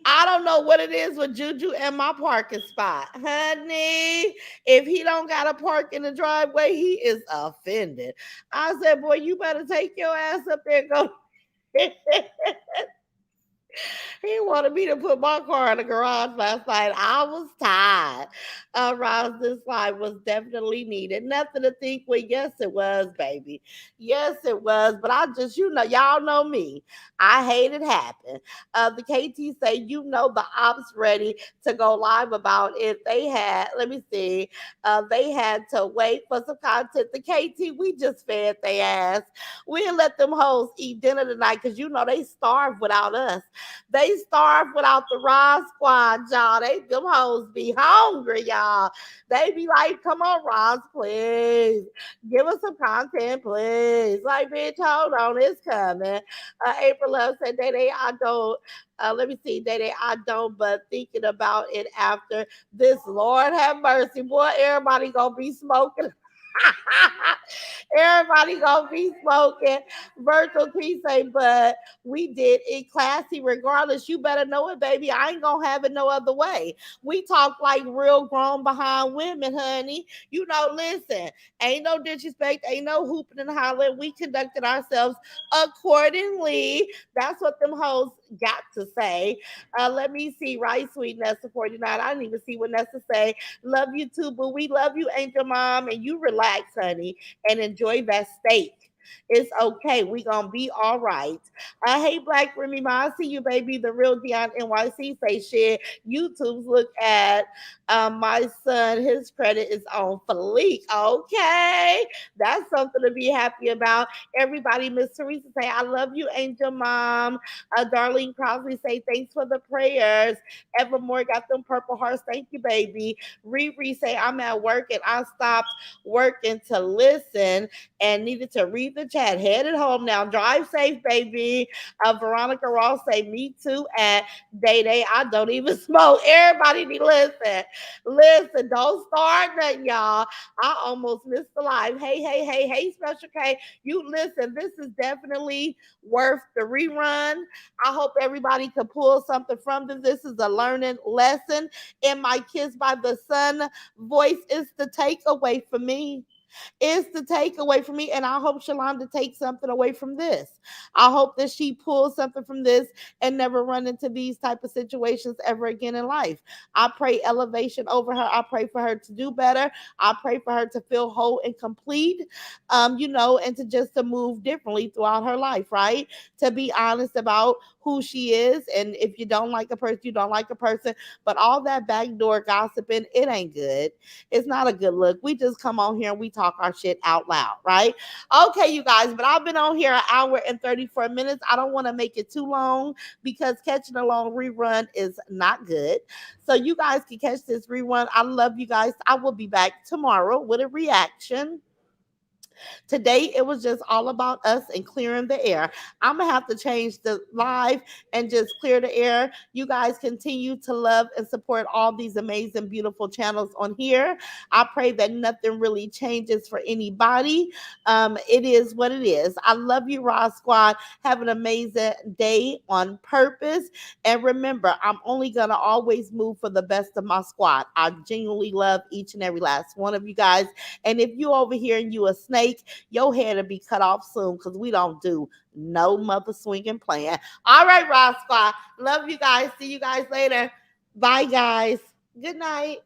I don't know what it is with Juju and my parking spot, honey. If he don't got to park in the driveway, he is offended. I said, boy, you better take your ass up there and go. He wanted me to put my car in the garage last night. I was tired. Rouse, this life was definitely needed. Nothing to think with. Yes, it was, baby. Yes, it was. But I just, y'all know me. I hate it happen. The KT say, the ops ready to go live about if they had, let me see, they had to wait for some content. The KT, we just fed they ass. We'll let them hoes eat dinner tonight because they starve without us. They starve without the Raw Squad, y'all. Them hoes be hungry, y'all. They be like, come on, Ross, please. Give us some content, please. Like, bitch, hold on, it's coming. April Love said, Day, I don't. Let me see, Day, I don't, but thinking about it after this, Lord have mercy. Boy, everybody gonna be smoking. Everybody gonna be smoking. Virtual T say, but we did it classy regardless. You better know it, baby. I ain't gonna have it no other way. We talk like real grown behind women, honey. Listen, ain't no disrespect, ain't no hooping and hollering. We conducted ourselves accordingly. That's what them hoes got to say. Let me see, right, sweet Nessa 49. I didn't even see what Nessa say. Love you too, but we love you, Angel Mom, and you relax, honey, and enjoy that steak. It's okay. We gonna be all right. Hey, Black Remy Ma, I see you, baby. The real Dion NYC say share. YouTube's look at my son. His credit is on fleek. Okay, that's something to be happy about. Everybody, Miss Teresa say, I love you, Angel Mom. Darlene Crosby say, thanks for the prayers. Evermore got them purple hearts. Thank you, baby. Riri say, I'm at work and I stopped working to listen and needed to read the chat. Headed home now. Drive safe, baby. Veronica Ross say, me too. At Day Day, I don't even smoke. Everybody need listen. Listen, don't start nothing, y'all. I almost missed the live. Hey, Special K. You listen, this is definitely worth the rerun. I hope everybody can pull something from this. This is a learning lesson. In my Kiss by the Sun voice is the takeaway for me. Is the takeaway for me. And I hope Shalonda takes something away from this. I hope that she pulls something from this and never run into these type of situations ever again in life. I pray elevation over her. I pray for her to do better. I pray for her to feel whole and complete, and to just to move differently throughout her life, right? To be honest about who she is. And if you don't like a person, you don't like a person. But all that backdoor gossiping, it ain't good. It's not a good look. We just come on here and we talk our shit out loud, right? Okay, you guys, but I've been on here an hour and 34 minutes. I don't want to make it too long because catching a long rerun is not good. So you guys can catch this rerun. I love you guys. I will be back tomorrow with a reaction. Today it was just all about us and clearing the air. I'm gonna have to change the live and just clear the air. You guys continue to love and support all these amazing, beautiful channels on here. I pray that nothing really changes for anybody. It is what it is. I love you, Raw Squad. Have an amazing day on purpose. And remember, I'm only gonna always move for the best of my squad. I genuinely love each and every last one of you guys. And if you over here and you a snake, your hair to be cut off soon because we don't do no mother swinging plan. All right, Ross Squad. Love you guys. See you guys later. Bye, guys. Good night.